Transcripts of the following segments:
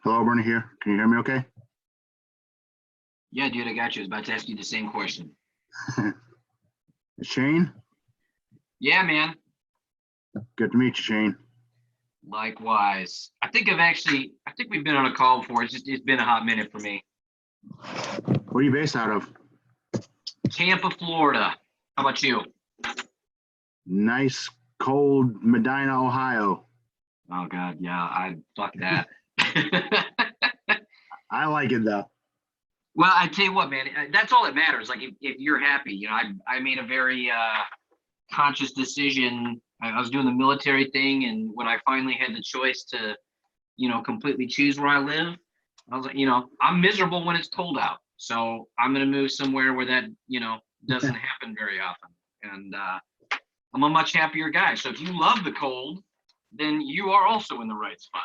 Hello, Bernie here. Can you hear me okay? Yeah, dude, I got you. I was about to ask you the same question. Shane? Yeah, man. Good to meet you, Shane. Likewise. I think we've been on a call before. It's been a hot minute for me. Where are you based out of? Tampa, Florida. How about you? Nice, cold Medina, Ohio. Oh, God, yeah. Fuck that. I like it, though. Well, I tell you what, man, that's all that matters. Like, if you're happy, I made a very conscious decision. I was doing the military thing, and when I finally had the choice to, completely choose where I live, I was like, I'm miserable when it's cold out. So I'm going to move somewhere where that, doesn't happen very often. And I'm a much happier guy. So if you love the cold, then you are also in the right spot.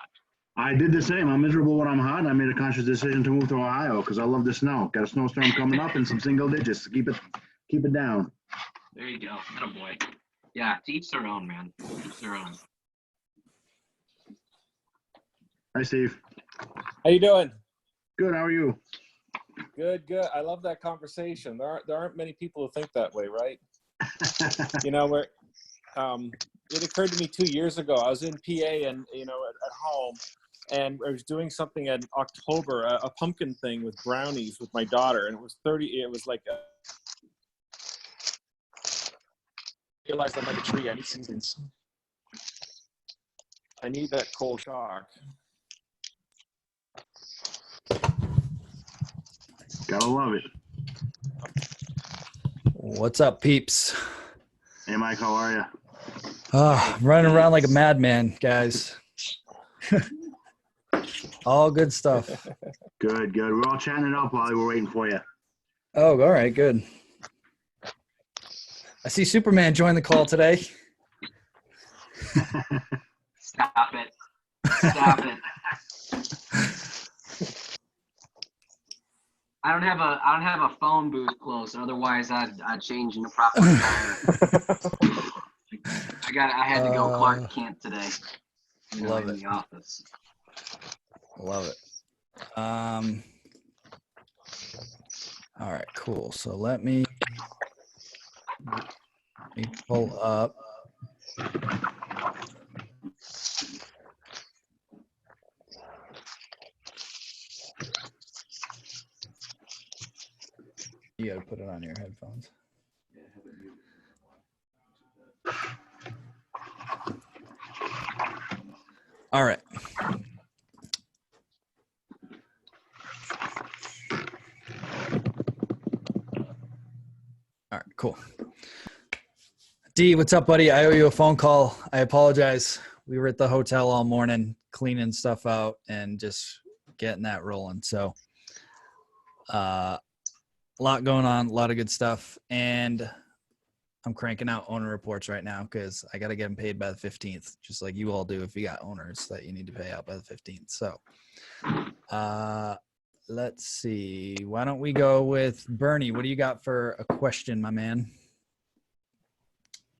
I did the same. I'm miserable when I'm hot. I made a conscious decision to move to Ohio because I love the snow. Got a snowstorm coming up and some single digits to keep it down. There you go. Attaboy. Yeah, to each their own, man. To each their own. Hi, Steve. How you doing? Good. How are you? Good. I love that conversation. There aren't many people who think that way, right? Where it occurred to me 2 years ago. I was in PA and at home, and I was doing something in October, a pumpkin thing with brownies with my daughter, and it was like I realized I'm like a tree. I need seasons. I need that cold shock. Gotta love it. What's up, peeps? Hey, Mike. How are you? Running around like a madman, guys. All good stuff. Good. We're all chatting it up while we're waiting for you. Oh, all right, good. I see Superman join the call today. Stop it. Stop it. I don't have a phone booth close. Otherwise, I'd change into proper attire. I had to go Clark Kent today. Love in it. the office. Love it. All right, cool. So let me pull up. You got to put it on your headphones. All right. All right, cool. D, what's up, buddy? I owe you a phone call. I apologize. We were at the hotel all morning cleaning stuff out and just getting that rolling. So a lot going on, a lot of good stuff. And I'm cranking out owner reports right now because I got to get them paid by the 15th, just like you all do if you got owners that you need to pay out by the 15th. So let's see. Why don't we go with Bernie? What do you got for a question, my man?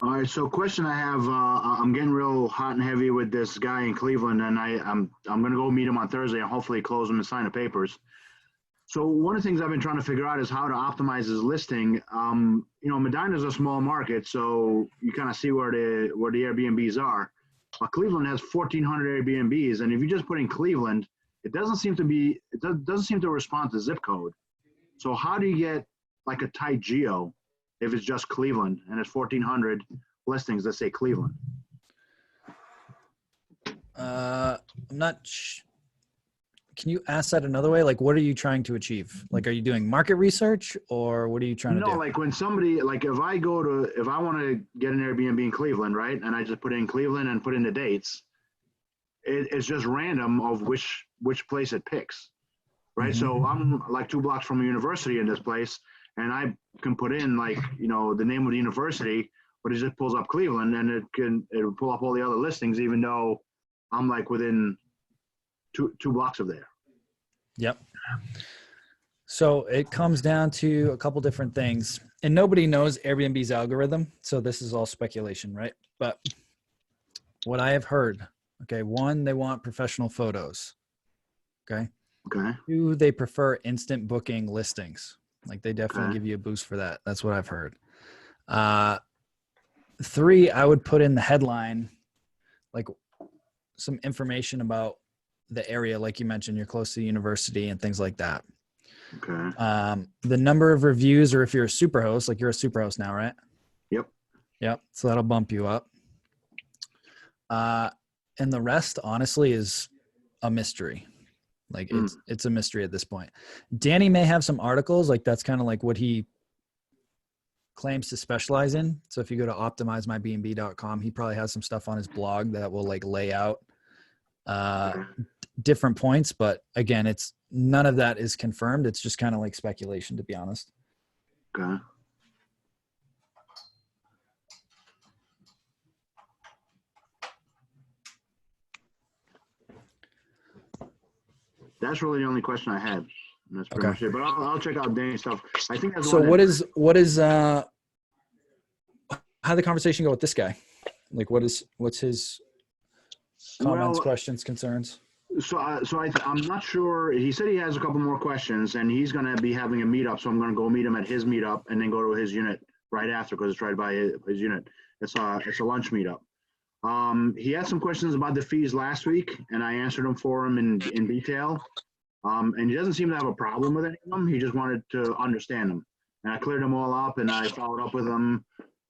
All right. So, question I have: I'm getting real hot and heavy with this guy in Cleveland, and I'm gonna go meet him on Thursday and hopefully close him and sign the papers. So one of the things I've been trying to figure out is how to optimize his listing. Medina is a small market, so you kind of see where the Airbnbs are. But Cleveland has 1,400 Airbnbs, and if you just put in Cleveland, it doesn't seem to respond to zip code. So how do you get like a tight geo if it's just Cleveland and it's 1,400 listings that say Cleveland? I'm not. Can you ask that another way? Like, what are you trying to achieve? Like, are you doing market research or what are you trying to do? No, like when somebody, like if I want to get an Airbnb in Cleveland, right? And I just put in Cleveland and put in the dates, it's just random of which place it picks, right? Mm-hmm. So I'm like 2 blocks from a university in this place, and I can put in like, the name of the university, but it just pulls up Cleveland, and it'll pull up all the other listings, even though I'm like within two blocks of there. Yep. So it comes down to a couple different things, and nobody knows Airbnb's algorithm. So this is all speculation, right? But what I have heard, okay, one, they want professional photos. Okay. Okay. 2, they prefer instant booking listings. Like they definitely Okay. give you a boost for that. That's what I've heard. 3, I would put in the headline, like some information about the area. Like you mentioned, you're close to the university and things like that. Okay. The number of reviews, or if you're a super host, like you're a super host now, right? Yep. Yep. So that'll bump you up. And the rest, honestly, is a mystery. Like it's a mystery at this point. Danny may have some articles, like that's kind of like what he claims to specialize in. So if you go to optimizemybnb.com, he probably has some stuff on his blog that will like lay out different points. But again, it's none of that is confirmed. It's just kind of like speculation, to be honest. Okay. That's really the only question I had. And that's pretty much it. But I'll check out Danny's stuff. I think that's so. What is how did the conversation go with this guy? Like, what's his comments, questions, concerns? So I'm not sure. He said he has a couple more questions, and he's going to be having a meetup. So I'm going to go meet him at his meetup, and then go to his unit right after because it's right by his unit. It's a lunch meetup. He had some questions about the fees last week, and I answered them for him in detail. And he doesn't seem to have a problem with any of them. He just wanted to understand them, and I cleared them all up, and I followed up with him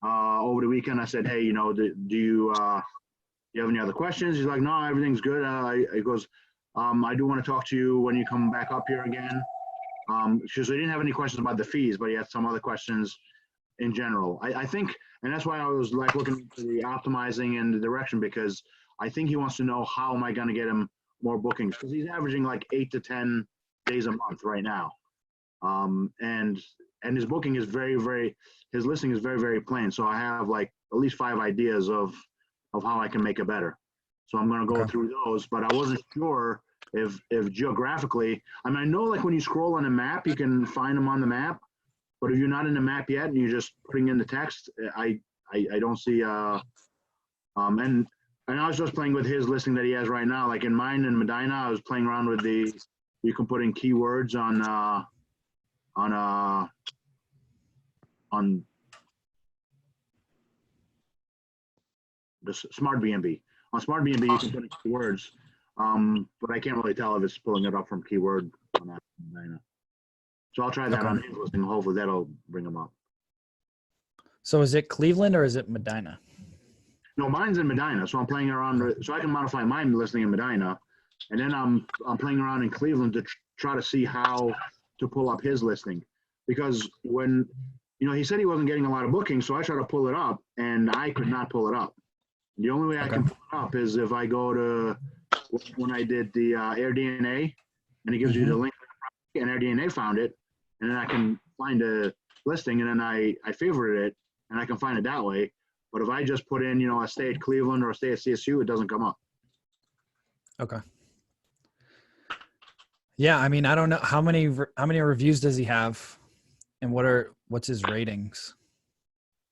over the weekend. I said, hey, do you have any other questions? He's like, no, everything's good. He goes, I do want to talk to you when you come back up here again. So he didn't have any questions about the fees, but he had some other questions in general. I think, and that's why I was like looking for the optimizing and the direction, because I think he wants to know how am I going to get him more bookings, because he's averaging like 8 to 10 days a month right now. And his booking is his listing is very, very plain. So I have like at least 5 ideas of how I can make it better. So I'm going to go through those, but I wasn't sure if geographically, I mean, I know like when you scroll on a map, you can find them on the map, but if you're not in the map yet and you're just putting in the text, I don't see, and I was just playing with his listing that he has right now. Like in mine in Medina, I was playing around with you can put in keywords on the Smart BnB. On Smart BnB, you can put in keywords, but I can't really tell if it's pulling it up from keyword or not. So I'll try that on his listing. Hopefully that'll bring them up. So is it Cleveland or is it Medina? No, mine's in Medina, so I'm playing around. So I can modify mine listing in Medina, and then I'm playing around in Cleveland to try to see how to pull up his listing, because when he said he wasn't getting a lot of bookings, so I tried to pull it up, and I could not pull it up. The only way I can pull it up is if I go to when I did the AirDNA, and it gives you the link, and AirDNA found it, and then I can find a listing, and then I favorite it, and I can find it that way. But if I just put in, a stay at Cleveland or a stay at CSU, it doesn't come up. Okay. Yeah, I mean, I don't know how many reviews does he have, and what's his ratings?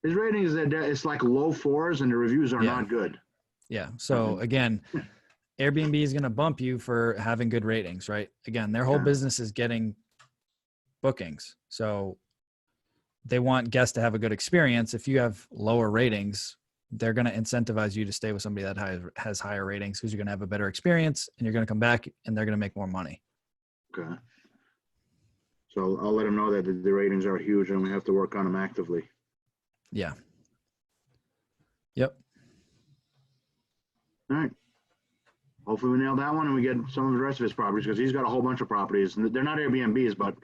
His ratings it's like low 4s, and the reviews are not good. Yeah. So again, Airbnb is going to bump you for having good ratings, right? Again, their whole business is getting bookings, so they want guests to have a good experience. If you have lower ratings, they're going to incentivize you to stay with somebody that has higher ratings, because you're going to have a better experience and you're going to come back and they're going to make more money. Okay. So I'll let them know that the ratings are huge and we have to work on them actively. Yeah. Yep. All right. Hopefully we nail that one and we get some of the rest of his properties, because he's got a whole bunch of properties, and they're not Airbnbs, but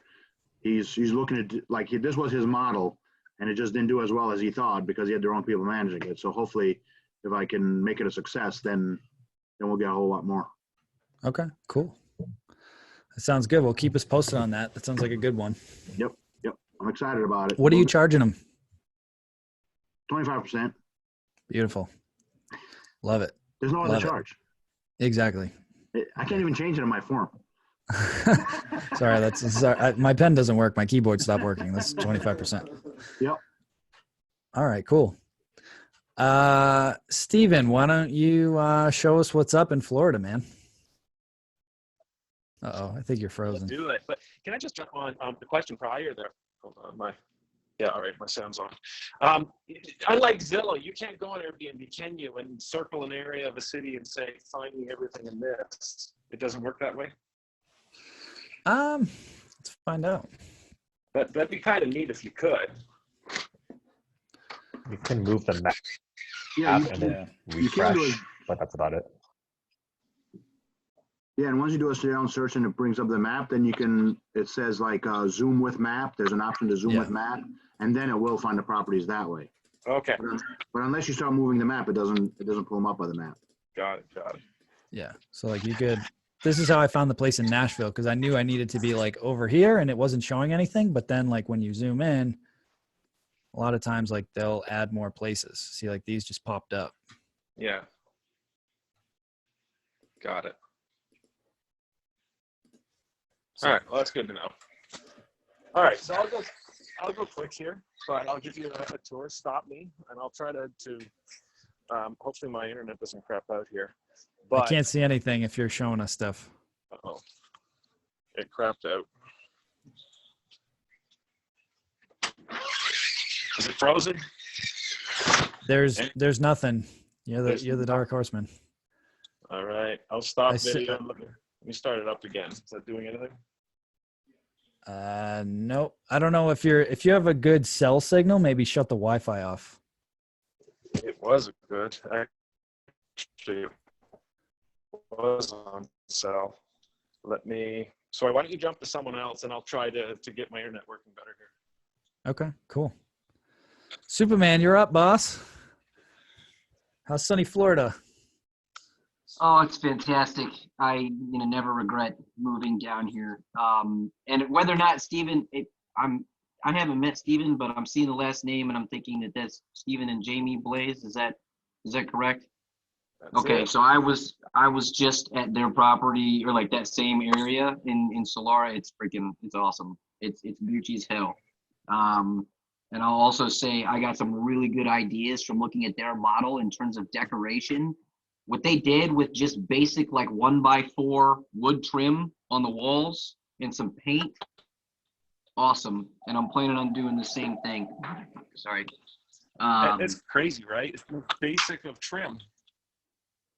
he's looking at, like, this was his model, and it just didn't do as well as he thought because he had their own people managing it. So hopefully, if I can make it a success, then we'll get a whole lot more. Okay, cool. That sounds good. Well, keep us posted on that. That sounds like a good one. Yep. I'm excited about it. What are you charging them? 25%. Beautiful. Love it. There's no other charge. Exactly. I can't even change it in my form. Sorry, my pen doesn't work. My keyboard stopped working. That's 25%. Yep. All right, cool. Steven, why don't you show us what's up in Florida, man? Uh-oh, I think you're frozen. Do it. But can I just jump on the question prior there? Hold on, yeah, all right, my sound's on. Unlike Zillow, you can't go on Airbnb, can you, and circle an area of a city and say, find me everything in this. It doesn't work that way? Let's find out. That'd be kind of neat if you could. You can move the map Yeah, and then refresh, but that's about it. Yeah, and once you do a sit-down search and it brings up the map, then you can, it says like zoom with map. There's an option to zoom with map, and then it will find the properties that way. Okay. But unless you start moving the map, it doesn't pull them up by the map. Got it. Yeah. So like you could, this is how I found the place in Nashville, because I knew I needed to be like over here and it wasn't showing anything. But then like when you zoom in, a lot of times like they'll add more places. See, like these just popped up. Yeah. Got it. All right, well, that's good to know. All right, so I'll go quick here, but I'll give you a tour. Stop me, and I'll try to hopefully my internet doesn't crap out here. But I can't see anything if you're showing us stuff. Uh-oh. It crapped out. Is it frozen? There's nothing. You're the dark horseman. All right, I'll stop video. Let me start it up again. Is that doing anything? Nope. I don't know if you have a good cell signal, maybe shut the Wi-Fi off. It was good. Actually, it was on cell. So why don't you jump to someone else and I'll try to get my internet working better here. Okay, cool. Superman, you're up, boss. How's sunny Florida? Oh, it's fantastic. I never regret moving down here. And whether or not Stephen, I haven't met Stephen, but I'm seeing the last name and I'm thinking that that's Stephen and Jamie Blaze. Is that correct? That's okay, it. so I was just at their property, or like that same area in Solara. It's awesome. It's beauty as hell. And I'll also say I got some really good ideas from looking at their model in terms of decoration. What they did with just basic like 1x4 wood trim on the walls and some paint, awesome. And I'm planning on doing the same thing. Sorry. It's crazy, right? It's the basic of trim.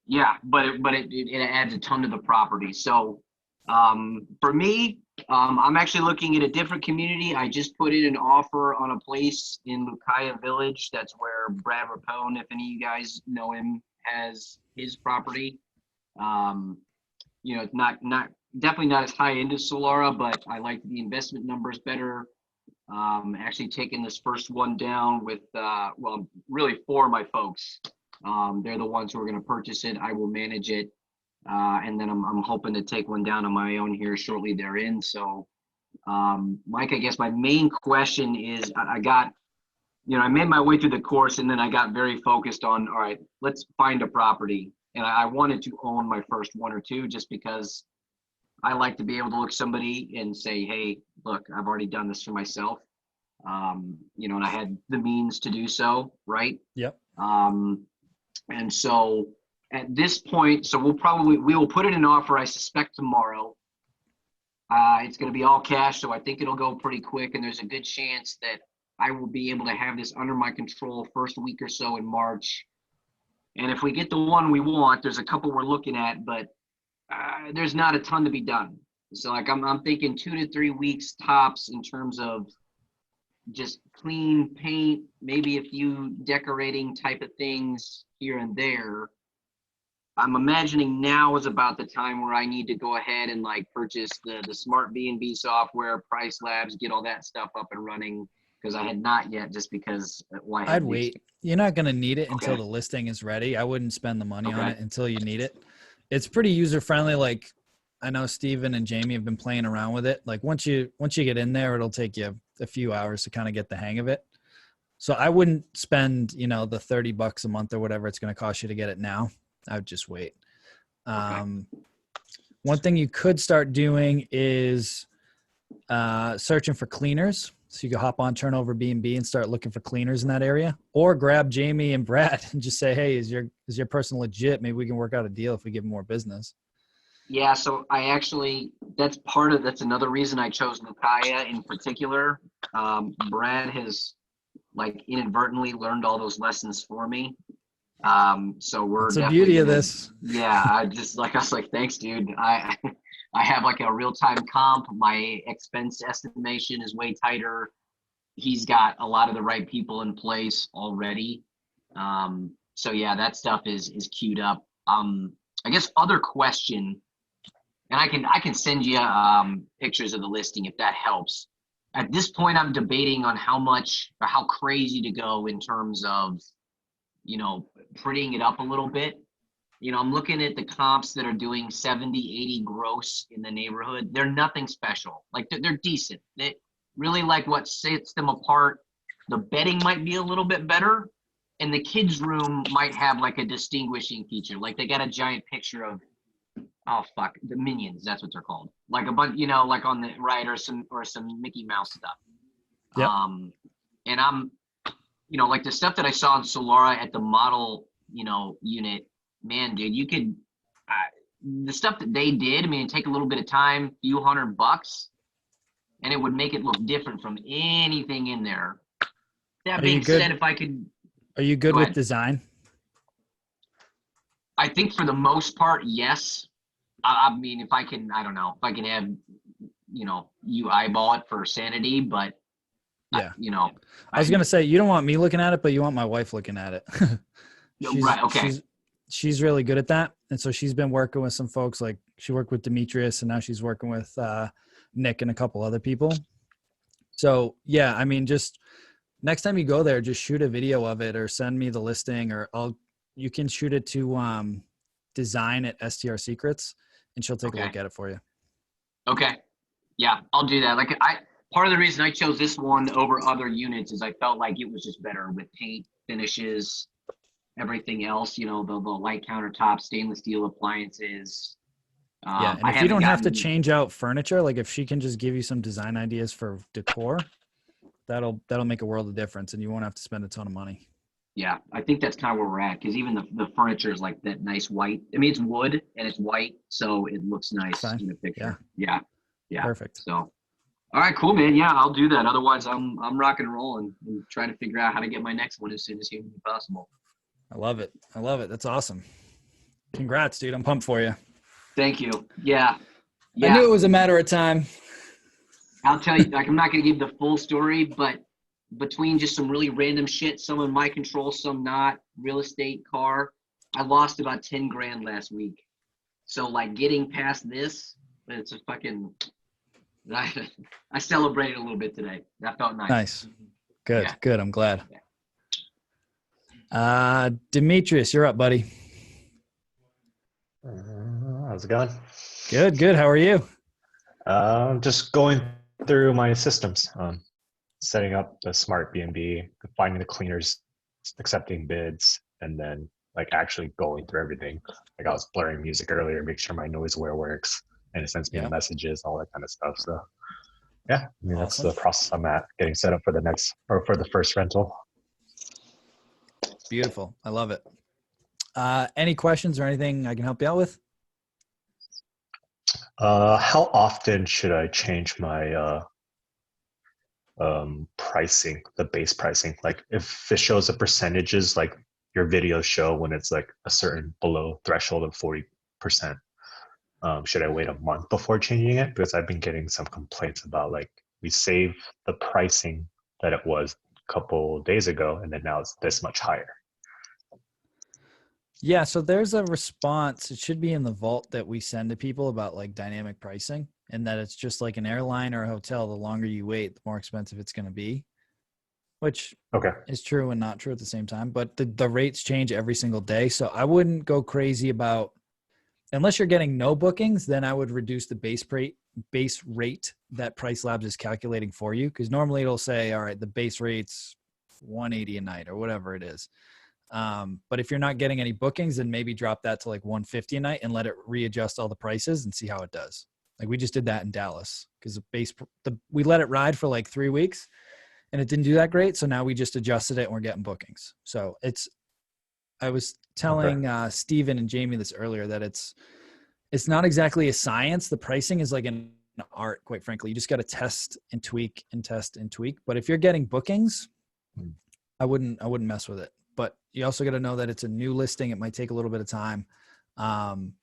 Yeah, but it adds a ton to the property. So for me, I'm actually looking at a different community. I just put in an offer on a place in Lucaya Village. That's where Brad Rapone, if any of you guys know him, has his property. It's not definitely not as high into Solara, but I like the investment numbers better. Actually taking this first one down with really 4 of my folks. They're the ones who are going to purchase it. I will manage it. And then I'm hoping to take one down on my own here shortly therein. So, Mike, I guess my main question is I made my way through the course and then I got very focused on, all right, let's find a property. And I wanted to own my first 1 or 2 just because I like to be able to look somebody and say, hey, look, I've already done this for myself. And I had the means to do so, right? Yep. And so at this point, so we will put in an offer, I suspect tomorrow. It's going to be all cash, so I think it'll go pretty quick, and there's a good chance that I will be able to have this under my control first week or so in March. And if we get the one we want, there's a couple we're looking at, but there's not a ton to be done. So like I'm thinking 2 to 3 weeks tops in terms of just clean paint, maybe a few decorating type of things here and there. I'm imagining now is about the time where I need to go ahead and like purchase the Smart BnB software, Price Labs, get all that stuff up and running, because I had not yet, just because I'd wait. You're not going to need it until the listing is ready. I wouldn't spend the money on it until you need it. It's pretty user friendly. Like I know Steven and Jamie have been playing around with it. Like once you get in there, it'll take you a few hours to kind of get the hang of it. So I wouldn't spend, the $30 a month or whatever it's going to cost you to get it now. I would just wait. One thing you could start doing is searching for cleaners. So you can hop on Turnover B&B and start looking for cleaners in that area, or grab Jamie and Brad and just say, hey, is your person legit? Maybe we can work out a deal if we give them more business. Yeah, so that's another reason I chose Lucaya in particular. Brad has like inadvertently learned all those lessons for me. So we're That's the definitely beauty of gonna, this. yeah, I was like, thanks, dude. I have like a real-time comp. My expense estimation is way tighter. He's got a lot of the right people in place already. So yeah, that stuff is queued up. I guess other question, and I can send you pictures of the listing if that helps. At this point, I'm debating on how much or how crazy to go in terms of, prettying it up a little bit. I'm looking at the comps that are doing 70, 80 gross in the neighborhood. They're nothing special. Like they're decent. They really, like, what sets them apart. The bedding might be a little bit better, and the kids' room might have like a distinguishing feature. Like they got a giant picture of, oh fuck, the Minions. That's what they're called. Like a bunch, like on the right, or some Mickey Mouse stuff. Yep. And I'm, like the stuff that I saw in Solara at the model, unit. Man, dude, you could, the stuff that they did, I mean, take a little bit of time, few $100, and it would make it look different from anything in there. That being said, if I could. Are you good with design? I think for the most part, yes. I mean, if I can, I don't know, if I can have, you eyeball it for sanity, but, yeah. I was going to say, you don't want me looking at it, but you want my wife looking at it. Right, okay. She's really good at that. And so she's been working with some folks, like she worked with Demetrius, and now she's working with Nick and a couple other people. So yeah, I mean, just next time you go there, just shoot a video of it or send me the listing, or you can shoot it to design at STR Secrets, and she'll take a look at it for you. Okay. Yeah, I'll do that. Like part of the reason I chose this one over other units is I felt like it was just better with paint, finishes, everything else, the light countertops, stainless steel appliances. Yeah, and if you don't have to change out furniture, like if she can just give you some design ideas for decor, that'll make a world of difference, and you won't have to spend a ton of money. Yeah, I think that's kind of where we're at, because even the furniture is like that nice white. I mean, it's wood and it's white, so it looks nice in the picture. Yeah. Perfect. So, all right, cool, man. Yeah, I'll do that. Otherwise, I'm rock and rolling and trying to figure out how to get my next one as soon as humanly possible. I love it. That's awesome. Congrats, dude. I'm pumped for you. Thank you. Yeah. I knew it was a matter of time. I'll tell you, like, I'm not going to give the full story, but between just some really random shit, some in my control, some not, real estate, car, I lost about 10 grand last week. So like getting past this, it's a fucking, I celebrated a little bit today. That felt nice. Nice. Good. Yeah. Good. I'm glad. Demetrius, you're up, buddy. How's it going? Good. How are you? Just going through my systems, setting up the Smart BnB, finding the cleaners, accepting bids, and then like actually going through everything. Like I was blurring music earlier, make sure my noise aware works, and it sends me the messages, all that kind of stuff. So yeah, I mean, that's the process I'm at, getting set up for the first rental. Beautiful. I love it. Any questions or anything I can help you out with? How often should I change my pricing, the base pricing? Like if it shows the percentages, like your videos show when it's like a certain below threshold of 40%, should I wait a month before changing it? Because I've been getting some complaints about like we saved the pricing that it was a couple days ago, and then now it's this much higher. Yeah, so there's a response. It should be in the vault that we send to people about like dynamic pricing, and that it's just like an airline or a hotel. The longer you wait, the more expensive it's going to be, which is true and not true at the same time. But the rates change every single day. So I wouldn't go crazy about, unless you're getting no bookings, then I would reduce the base rate that Price Labs is calculating for you. Because normally it'll say, all right, the base rate's $180 a night or whatever it is. But if you're not getting any bookings, then maybe drop that to like $150 a night and let it readjust all the prices and see how it does. Like we just did that in Dallas because we let it ride for like 3 weeks and it didn't do that great. So now we just adjusted it and we're getting bookings. So I was telling Steven and Jamie this earlier that It's not exactly a science. The pricing is like an art, quite frankly. You just got to test and tweak and test and tweak. But if you're getting bookings, I wouldn't mess with it. But you also got to know that it's a new listing. It might take a little bit of time. And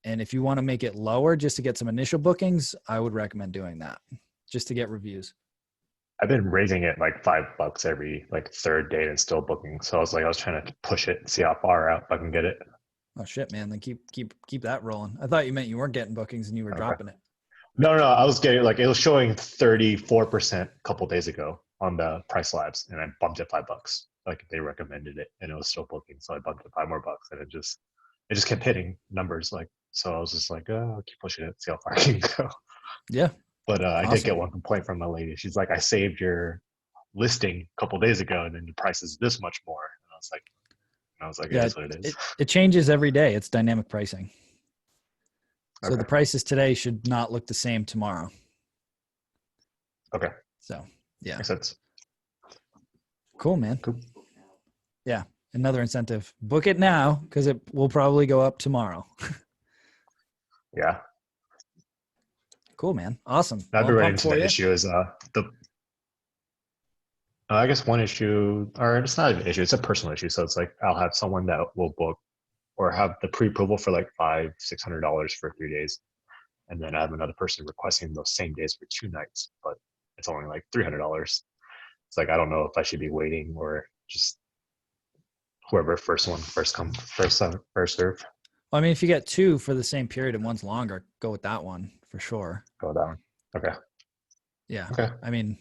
if you want to make it lower just to get some initial bookings, I would recommend doing that just to get reviews. I've been raising it like $5 every like third date and still booking. So I was trying to push it and see how far out I can get it. Oh shit, man. Then keep that rolling. I thought you meant you weren't getting bookings and you were dropping it. No, I was getting like, it was showing 34% a couple days ago on the price labs, and I bumped it $5. Like they recommended it, and it was still booking. So I bumped it $5 more, and it just kept hitting numbers. Like, so I was just like, oh, I'll keep pushing it, see how far I can go. Yeah. But I Awesome. did get one complaint from a lady. She's like, I saved your listing a couple days ago, and then the price is this much more. And I was like, Yeah, it is what it is. It changes every day. It's dynamic pricing. So Okay. the prices today should not look the same tomorrow. Okay. So yeah. Makes sense. Cool, man. Cool. Yeah. Another incentive. Book it now because it will probably go up tomorrow. Yeah. Cool, man. Awesome. I've Well, been I'm running pumped into for the you. issue is I guess one issue, or it's not an issue, it's a personal issue. So it's like I'll have someone that will book or have the pre-approval for like $500-$600 for 3 days. And then I have another person requesting those same days for 2 nights, but it's only like $300. It's like, I don't know if I should be waiting or just whoever first come, first serve. Well, I mean, if you get two for the same period and one's longer, go with that one for sure. Go down. Okay. Yeah. Okay. I mean,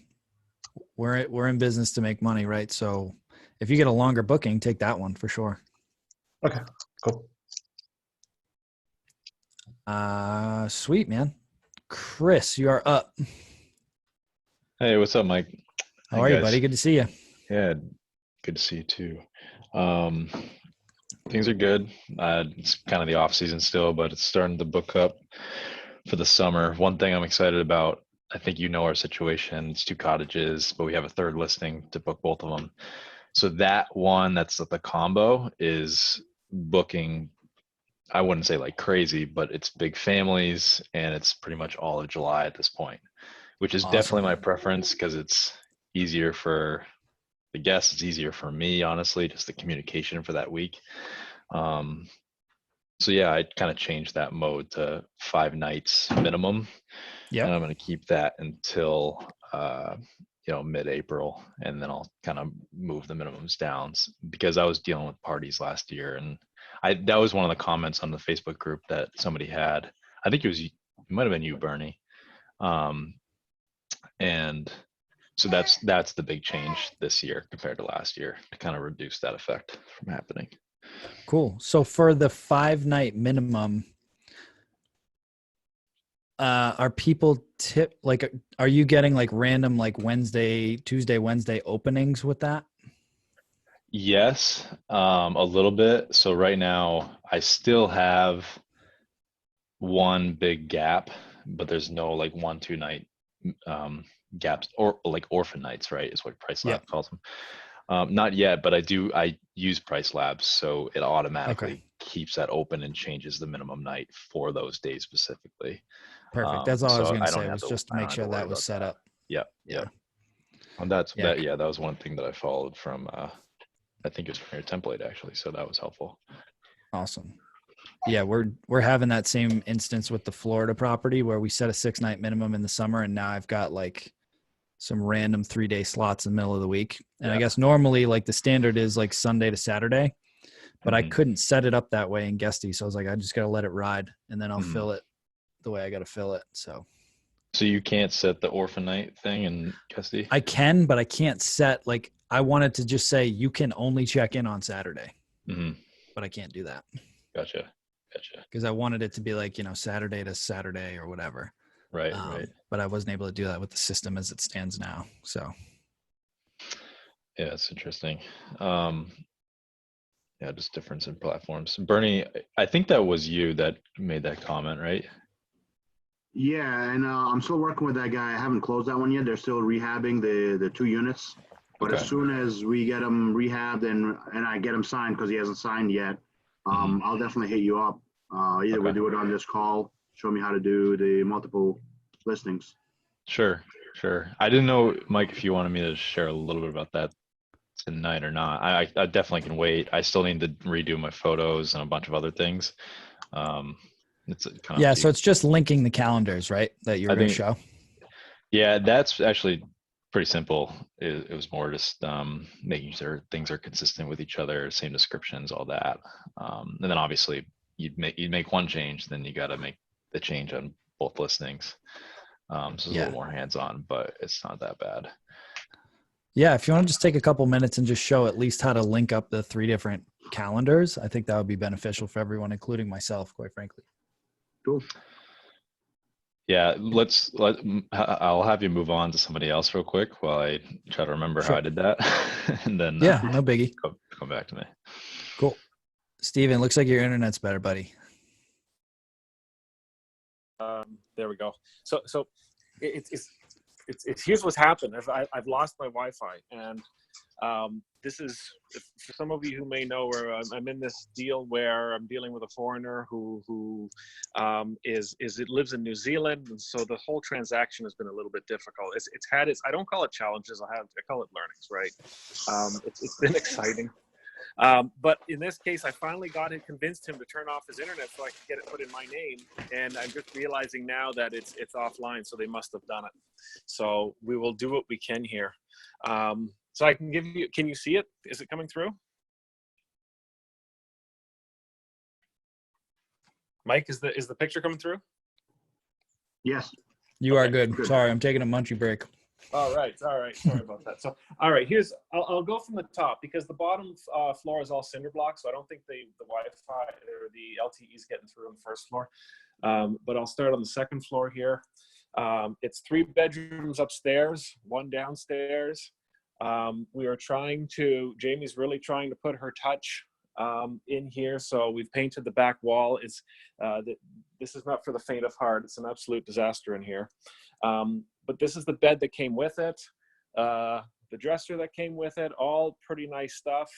we're in business to make money, right? So if you get a longer booking, take that one for sure. Okay. Cool. Sweet, man. Chris, you are up. Hey, what's up, Mike? How are you, buddy? Good to see you. Yeah, good to see you too. Things are good. It's kind of the off season still, but it's starting to book up for the summer. One thing I'm excited about, I think you know our situation. It's 2 cottages, but we have a third listing to book both of them. So that one, that's the combo, is booking. I wouldn't say like crazy, but it's big families, and it's pretty much all of July at this point, which is definitely my preference because it's easier for the guests. It's easier for me, honestly, just the communication for that week. So yeah, I kind of changed that mode to 5 nights minimum. Yeah. And I'm going to keep that until, mid-April, and then I'll kind of move the minimums down because I was dealing with parties last year, and that was one of the comments on the Facebook group that somebody had. I think it might have been you, Bernie. And so that's the big change this year compared to last year to kind of reduce that effect from happening. Cool. So for the 5-night minimum, are people are you getting like random like Tuesday, Wednesday openings with that? Yes, a little bit. So right now I still have one big gap, but there's no like 1-2 night gaps or like orphan nights, right? Is what Price Lab calls them. Not yet, but I use Price Labs, so it automatically keeps that open and changes the minimum night for those days specifically. Perfect. That's all I was going to say, was just to make sure that was set up. Yeah. And that was one thing that I followed from I think it was from your template actually, so that was helpful. Awesome. Yeah, we're having that same instance with the Florida property where we set a 6-night minimum in the summer, and now I've got like some random 3-day slots in the middle of the week. And I guess normally like the standard is like Sunday to Saturday, but I couldn't set it up that way in Guesty. So I was like, I just got to let it ride, and then I'll fill it the way I got to fill it. So you can't set the orphan night thing in Guesty? I can, but I can't set, like, I wanted to just say you can only check in on Saturday, but I can't do that. Gotcha. Because I wanted it to be like, Saturday to Saturday or whatever. Right. But I wasn't able to do that with the system as it stands now. So. Yeah, it's interesting. Just difference in platforms. Bernie, I think that was you that made that comment, right? Yeah, and I'm still working with that guy. I haven't closed that one yet. They're still rehabbing the 2 units. But as soon as we get them rehabbed and I get him signed, because he hasn't signed yet, I'll definitely hit you up. Either we Okay. do it on this call, show me how to do the multiple listings. Sure. I didn't know, Mike, if you wanted me to share a little bit about that tonight or not. I definitely can wait. I still need to redo my photos and a bunch of other things. It's kind Yeah, of, so it's just linking the calendars, right? That you were I going to think, show. yeah, that's actually pretty simple. It was more just making sure things are consistent with each other, same descriptions, all that. And then obviously you'd make one change, then you got to make the change on both listings. So it's a Yeah. little more hands-on, but it's not that bad. Yeah, if you want to just take a couple minutes and just show at least how to link up the 3 different calendars, I think that would be beneficial for everyone, including myself, quite frankly. Cool. Yeah, I'll have you move on to somebody else real quick while I try to remember how Sure. I did that, and then Yeah, no biggie. come back to me. Cool. Steven, looks like your internet's better, buddy. There we go. So it's here's what's happened. I've lost my Wi-Fi, and this is, for some of you who may know, where I'm in this deal where I'm dealing with a foreigner who it lives in New Zealand, and so the whole transaction has been a little bit difficult. It's had its, I don't call it challenges, I call it learnings, right? It's been exciting. But in this case, I finally convinced him to turn off his internet so I could get it put in my name. And I'm just realizing now that it's offline, so they must have done it. So we will do what we can here. So I can give you, can you see it? Is it coming through? Mike, is the picture coming through? Yes. You are Okay. good. Sorry, I'm taking a munchie break. All right. Sorry about that. So, all right, I'll go from the top, because the bottom floor is all cinder blocks, so I don't think the Wi-Fi or the LTE is getting through on the first floor. But I'll start on the second floor here. It's 3 bedrooms upstairs, 1 downstairs. Jamie's really trying to put her touch in here, so we've painted the back wall. This is not for the faint of heart. It's an absolute disaster in here. But this is the bed that came with it, the dresser that came with it, all pretty nice stuff.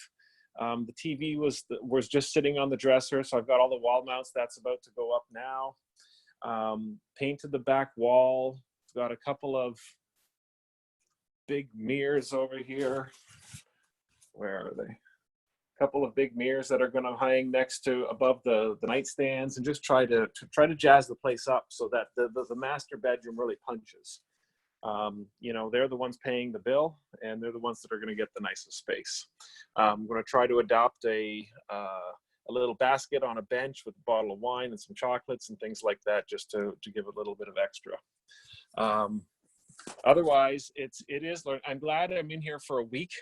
The TV was just sitting on the dresser, so I've got all the wall mounts. That's about to go up now. Painted the back wall. Got a couple of big mirrors over here. Where are they? A couple of big mirrors that are going to hang above the nightstands, and just try to jazz the place up so that the master bedroom really punches. They're the ones paying the bill, and they're the ones that are going to get the nicest space. I'm going to try to adopt a little basket on a bench with a bottle of wine and some chocolates and things like that, just to give a little bit of extra. Otherwise, it is. I'm glad I'm in here for a week.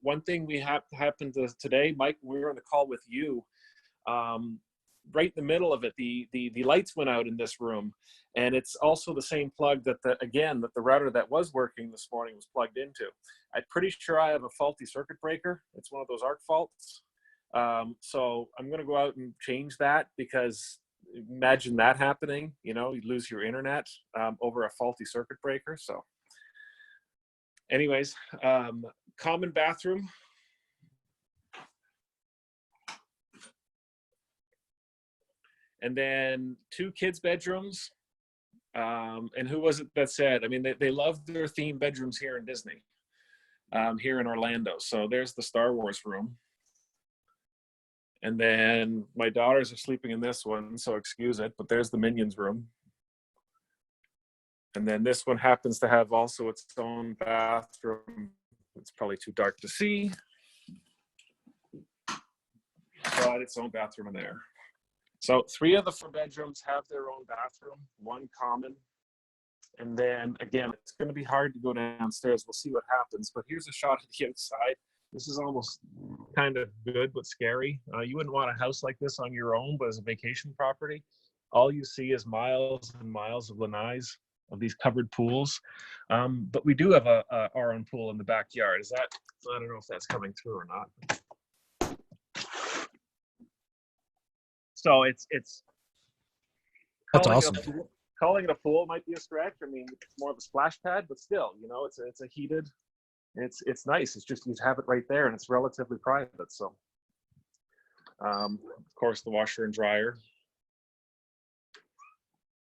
One thing we happened today, Mike, we were on the call with you. Right in the middle of it, the lights went out in this room, and it's also the same plug that the router that was working this morning was plugged into. I'm pretty sure I have a faulty circuit breaker. It's one of those arc faults. So I'm going to go out and change that, because imagine that happening. You lose your internet over a faulty circuit breaker. So, anyways, common bathroom. And then 2 kids' bedrooms. And who was it that said? I mean, they love their theme bedrooms here in Disney, here in Orlando. So there's the Star Wars room. And then my daughters are sleeping in this one, so excuse it, but there's the Minions room. And then this one happens to have also its own bathroom. It's probably too dark to see, but its own bathroom in there. So 3 of the 4 bedrooms have their own bathroom, 1 common. And then again, it's going to be hard to go downstairs. We'll see what happens. But here's a shot of the outside. This is almost kind of good, but scary. You wouldn't want a house like this on your own, but as a vacation property, all you see is miles and miles of lanais, of these covered pools. But we do have our own pool in the backyard. I don't know if that's coming through or not. So it's That's awesome. Calling it a pool might be a stretch. I mean, it's more of a splash pad, but still, it's a heated. It's nice. It's just, you have it right there, and it's relatively private. So, of course, the washer and dryer.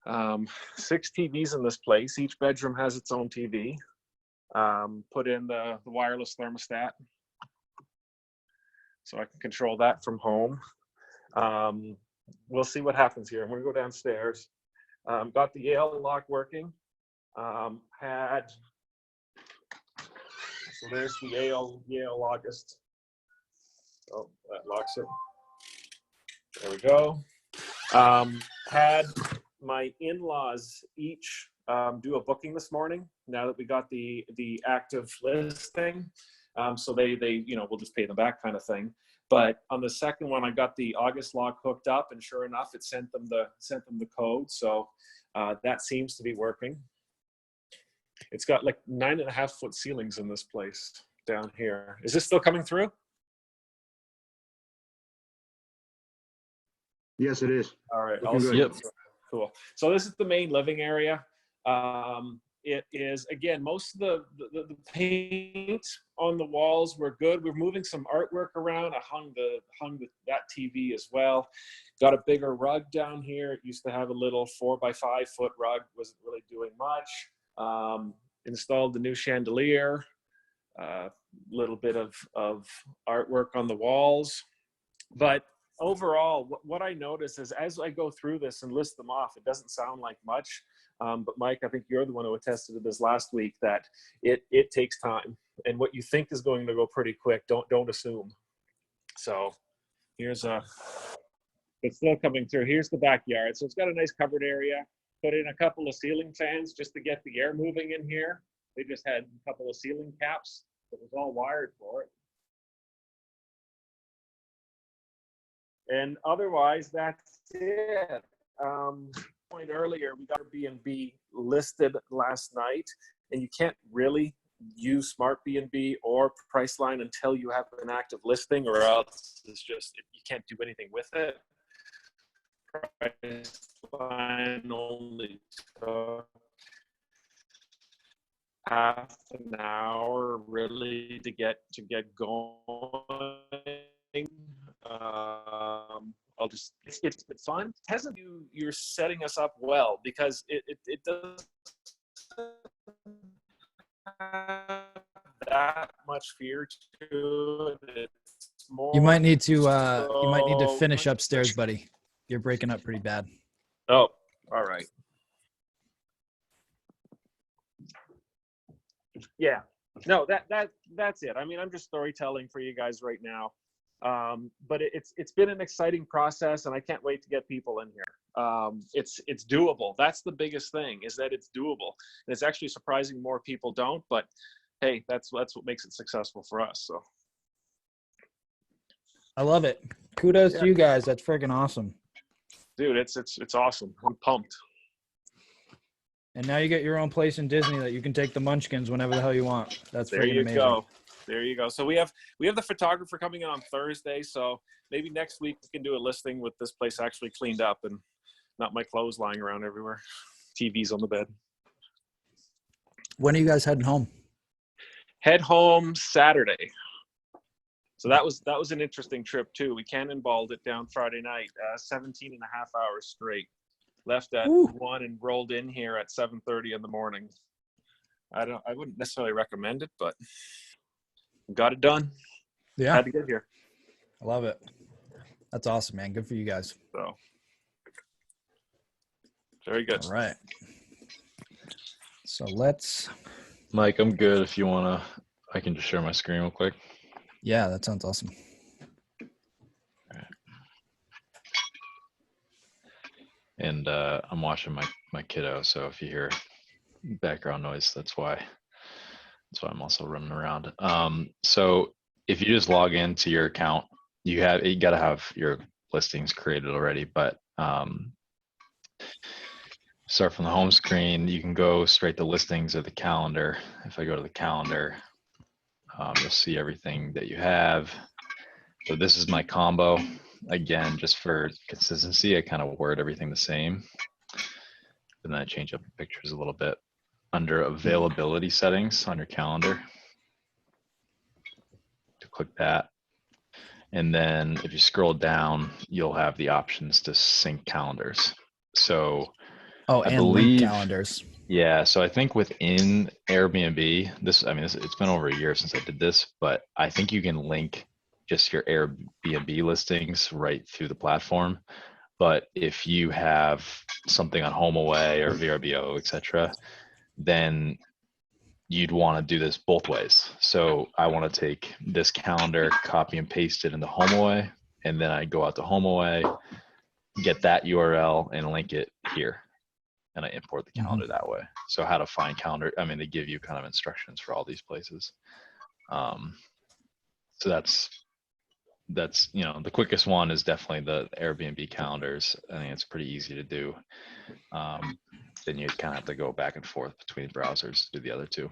6 TVs in this place. Each bedroom has its own TV. Put in the wireless thermostat, so I can control that from home. We'll see what happens here. I'm going to go downstairs. Got the Yale lock working. So there's the Yale August. Oh, that locks it. There we go. Had my in-laws each do a booking this morning. Now that we got the active listing, so they we'll just pay them back kind of thing. But on the second one, I got the August lock hooked up, and sure enough, it sent them the code. So that seems to be working. It's got like 9.5-foot ceilings in this place down here. Is this still coming through? Yes, it is. All right. Looking good. Yep. Cool. So this is the main living area. It is, again, most of the paint on the walls were good. We're moving some artwork around. I hung that TV as well. Got a bigger rug down here. It used to have a little 4x5 foot rug. Wasn't really doing much. Installed the new chandelier. Little bit of artwork on the walls. But overall, what I notice is as I go through this and list them off, it doesn't sound like much. But Mike, I think you're the one who attested to this last week, that it takes time, and what you think is going to go pretty quick, don't assume. So it's still coming through. Here's the backyard. So it's got a nice covered area. Put in a couple of ceiling fans just to get the air moving in here. They just had a couple of ceiling caps. It was all wired for it. And otherwise, that's it. Point earlier, we got our BnB listed last night, and you can't really use Smart BnB or Priceline until you have an active listing, or else it's just you can't do anything with it. Priceline only took half an hour really to get going. It's fun. It hasn't you're setting us up well, because it doesn't have that much fear to it. It's more You might need to finish upstairs, buddy. You're breaking up pretty bad. Oh, all right. Yeah. No, that's it. I mean, I'm just storytelling for you guys right now. But it's been an exciting process, and I can't wait to get people in here. It's doable. That's the biggest thing, is that it's doable. And it's actually surprising more people don't, but hey, that's what makes it successful for us. So I love it. Kudos to you guys. That's freaking awesome. dude, it's awesome. I'm pumped. And now you get your own place in Disney that you can take the munchkins whenever the hell you want. That's There freaking you amazing. go. There you go. So we have the photographer coming in on Thursday. So maybe next week we can do a listing with this place actually cleaned up and not my clothes lying around everywhere. TVs on the bed. When are you guys heading home? Head home Saturday. So that was an interesting trip too. We cannonballed it down Friday night, 17 and a half hours straight. Left at 1 and rolled in here at 7:30 in the morning. I wouldn't necessarily recommend it, but got it done. Yeah. Had to get here. I love it. That's awesome, man. Good for you guys. So very good. All right. So Mike, I'm good. If you want to, I can just share my screen real quick. yeah, that sounds awesome. And I'm watching my kiddo, so if you hear background noise, that's why I'm also running around. So if you just log into your account, you got to have your listings created already, but start from the home screen. You can go straight to listings or the calendar. If I go to the calendar, you'll see everything that you have. So this is my combo. Again, just for consistency, I kind of word everything the same. And then I change up the pictures a little bit. Under availability settings on your calendar, to click that. And then if you scroll down, you'll have the options to sync calendars. So Oh, I and link believe, calendars. yeah. So I think within Airbnb, it's been over a year since I did this, but I think you can link just your Airbnb listings right through the platform. But if you have something on HomeAway or VRBO, etc., then you'd want to do this both ways. So I want to take this calendar, copy and paste it into HomeAway, and then I go out to HomeAway, get that URL and link it here. And I import the calendar that way. So how to find calendar, I mean, they give you kind of instructions for all these places. So that's, the quickest one is definitely the Airbnb calendars. I think it's pretty easy to do. Then you kind of have to go back and forth between browsers to do the other two.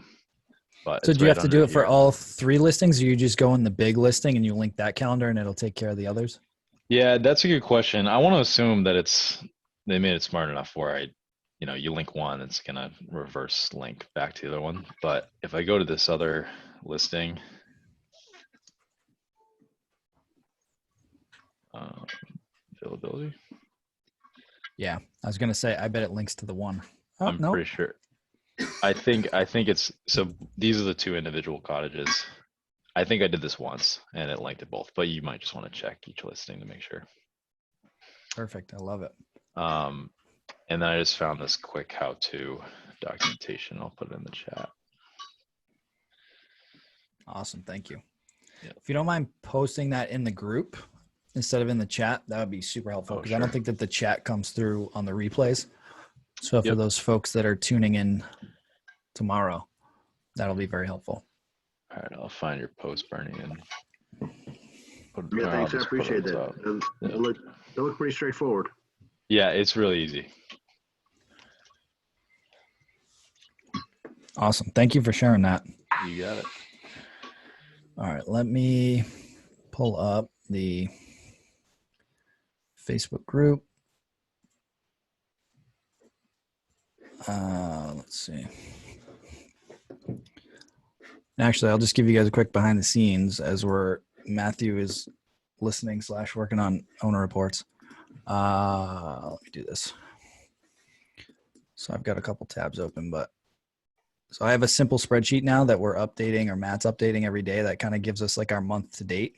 But So do you have to do it for all 3 listings, or you just go in the big listing and you link that calendar and it'll take care of the others? Yeah, that's a good question. I want to assume that they made it smart enough where you link one, it's going to reverse link back to the other one. But if I go to this other listing, availability. Yeah, I was going to say, I bet it links to the one. Oh, I'm pretty sure. I think it's, so these are the 2 individual cottages. I think I did this once and it linked to both, but you might just want to check each listing to make sure. Perfect. I love it. And then I just found this quick how-to documentation. I'll put it in the chat. Awesome. Thank you. Yeah. If you don't mind posting that in the group instead of in the chat, that would be super helpful, because I don't think that the chat comes through on the replays. So for those folks that are tuning in tomorrow, that'll be very helpful. All right, I'll find your post, Bernie, and Yeah, thanks. I appreciate that. They look pretty straightforward. Yeah, it's really easy. Awesome. Thank you for sharing that. You got it. All right, let me pull up the Facebook group. Let's see. Actually, I'll just give you guys a quick behind the scenes as Matthew is listening / working on owner reports. Let me do this. So I've got a couple tabs open, so I have a simple spreadsheet now that we're updating, or Matt's updating every day, that kind of gives us like our month to date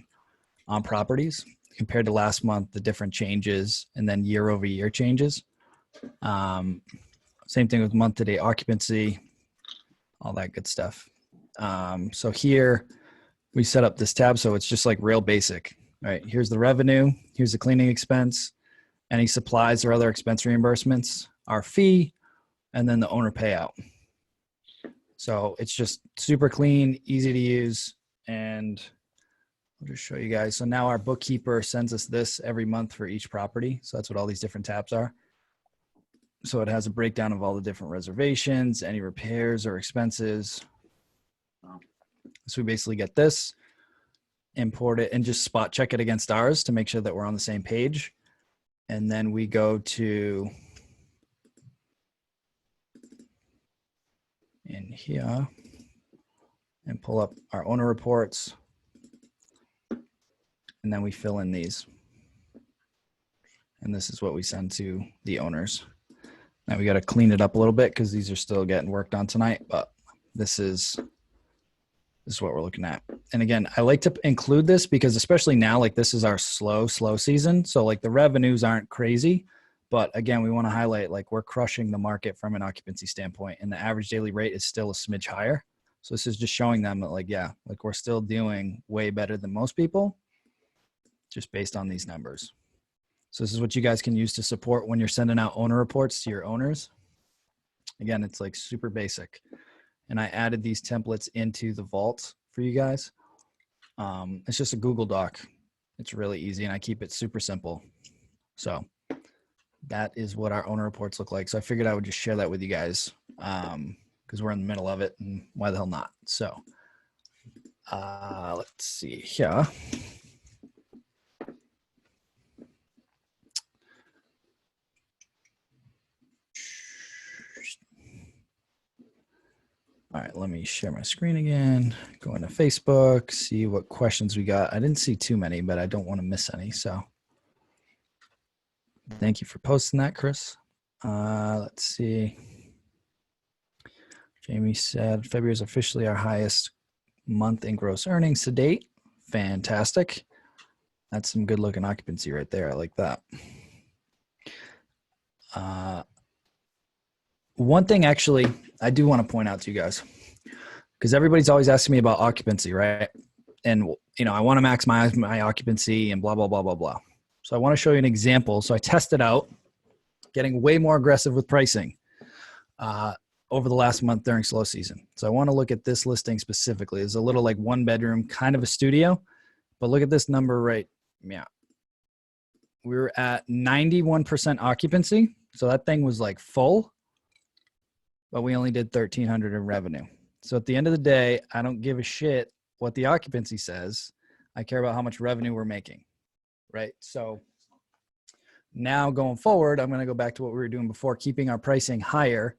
on properties compared to last month, the different changes, and then year over year changes. Same thing with month to date occupancy, all that good stuff. So here we set up this tab, so it's just like real basic, right? Here's the revenue, here's the cleaning expense, any supplies or other expense reimbursements, our fee, and then the owner payout. So it's just super clean, easy to use, and I'll just show you guys. So now our bookkeeper sends us this every month for each property. So that's what all these different tabs are. So it has a breakdown of all the different reservations, any repairs or expenses. So we basically get this, import it, and just spot check it against ours to make sure that we're on the same page. And then we go to in here and pull up our owner reports. And then we fill in these. And this is what we send to the owners. Now we got to clean it up a little bit because these are still getting worked on tonight, but this is what we're looking at. And again, I like to include this because especially now, like this is our slow season. So like the revenues aren't crazy, but again, we want to highlight like we're crushing the market from an occupancy standpoint, and the average daily rate is still a smidge higher. So this is just showing them that like, yeah, like we're still doing way better than most people just based on these numbers. So this is what you guys can use to support when you're sending out owner reports to your owners. Again, it's like super basic. And I added these templates into the vault for you guys. It's just a Google Doc. It's really easy, and I keep it super simple. So that is what our owner reports look like. So I figured I would just share that with you guys because we're in the middle of it, and why the hell not? So let's see here. All right, let me share my screen again. Go into Facebook, see what questions we got. I didn't see too many, but I don't want to miss any. So thank you for posting that, Chris. Let's see. Jamie said February is officially our highest month in gross earnings to date. Fantastic. That's some good looking occupancy right there. I like that. One thing actually I do want to point out to you guys, because everybody's always asking me about occupancy, right? And I want to maximize my occupancy and blah, blah, blah, blah, blah. So I want to show you an example. So I tested out getting way more aggressive with pricing over the last month during slow season. So I want to look at this listing specifically. It's a little like 1 bedroom, kind of a studio, but look at this number right. Yeah. We were at 91% occupancy. So that thing was like full, but we only did 1,300 in revenue. So at the end of the day, I don't give a shit what the occupancy says. I care about how much revenue we're making, right? So now going forward, I'm going to go back to what we were doing before, keeping our pricing higher.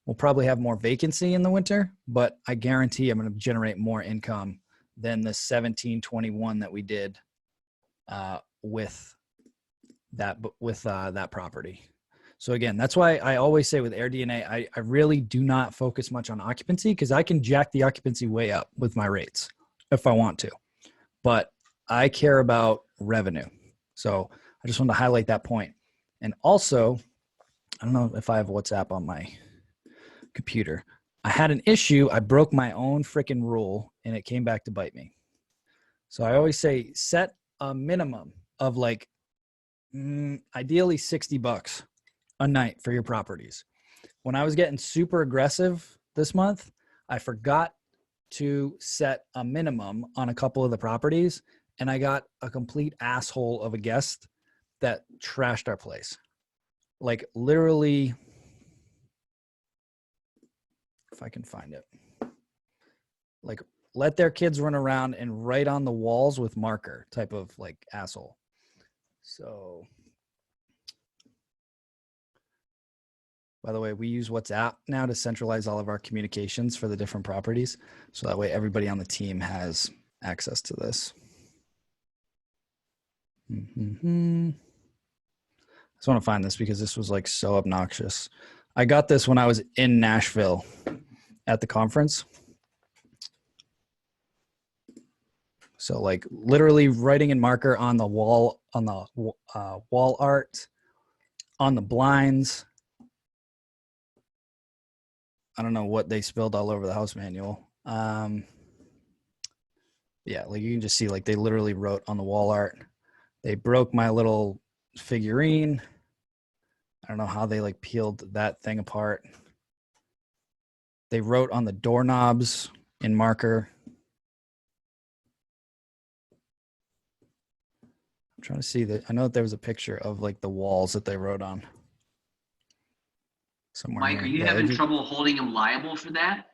We'll probably have more vacancy in the winter, but I guarantee I'm going to generate more income than the 1721 that we did with that property. So again, that's why I always say with AirDNA, I really do not focus much on occupancy, because I can jack the occupancy way up with my rates if I want to, but I care about revenue. So I just wanted to highlight that point. And also, I don't know if I have WhatsApp on my computer. I had an issue. I broke my own freaking rule and it came back to bite me. So I always say set a minimum of like ideally $60 a night for your properties. When I was getting super aggressive this month, I forgot to set a minimum on a couple of the properties, and I got a complete asshole of a guest that trashed our place. Like literally, if I can find it, like let their kids run around and write on the walls with marker type of like asshole. So by the way, we use WhatsApp now to centralize all of our communications for the different properties. So that way everybody on the team has access to this. I just want to find this because this was like so obnoxious. I got this when I was in Nashville at the conference. So like literally writing in marker on the wall, on the wall art, on the blinds. I don't know what they spilled all over the house manual. Yeah, like you can just see like they literally wrote on the wall art. They broke my little figurine. I don't know how they like peeled that thing apart. They wrote on the doorknobs in marker. I'm trying to see that. I know that there was a picture of like the walls that they wrote on. Somewhere Mike, here. are you having trouble holding them liable for that?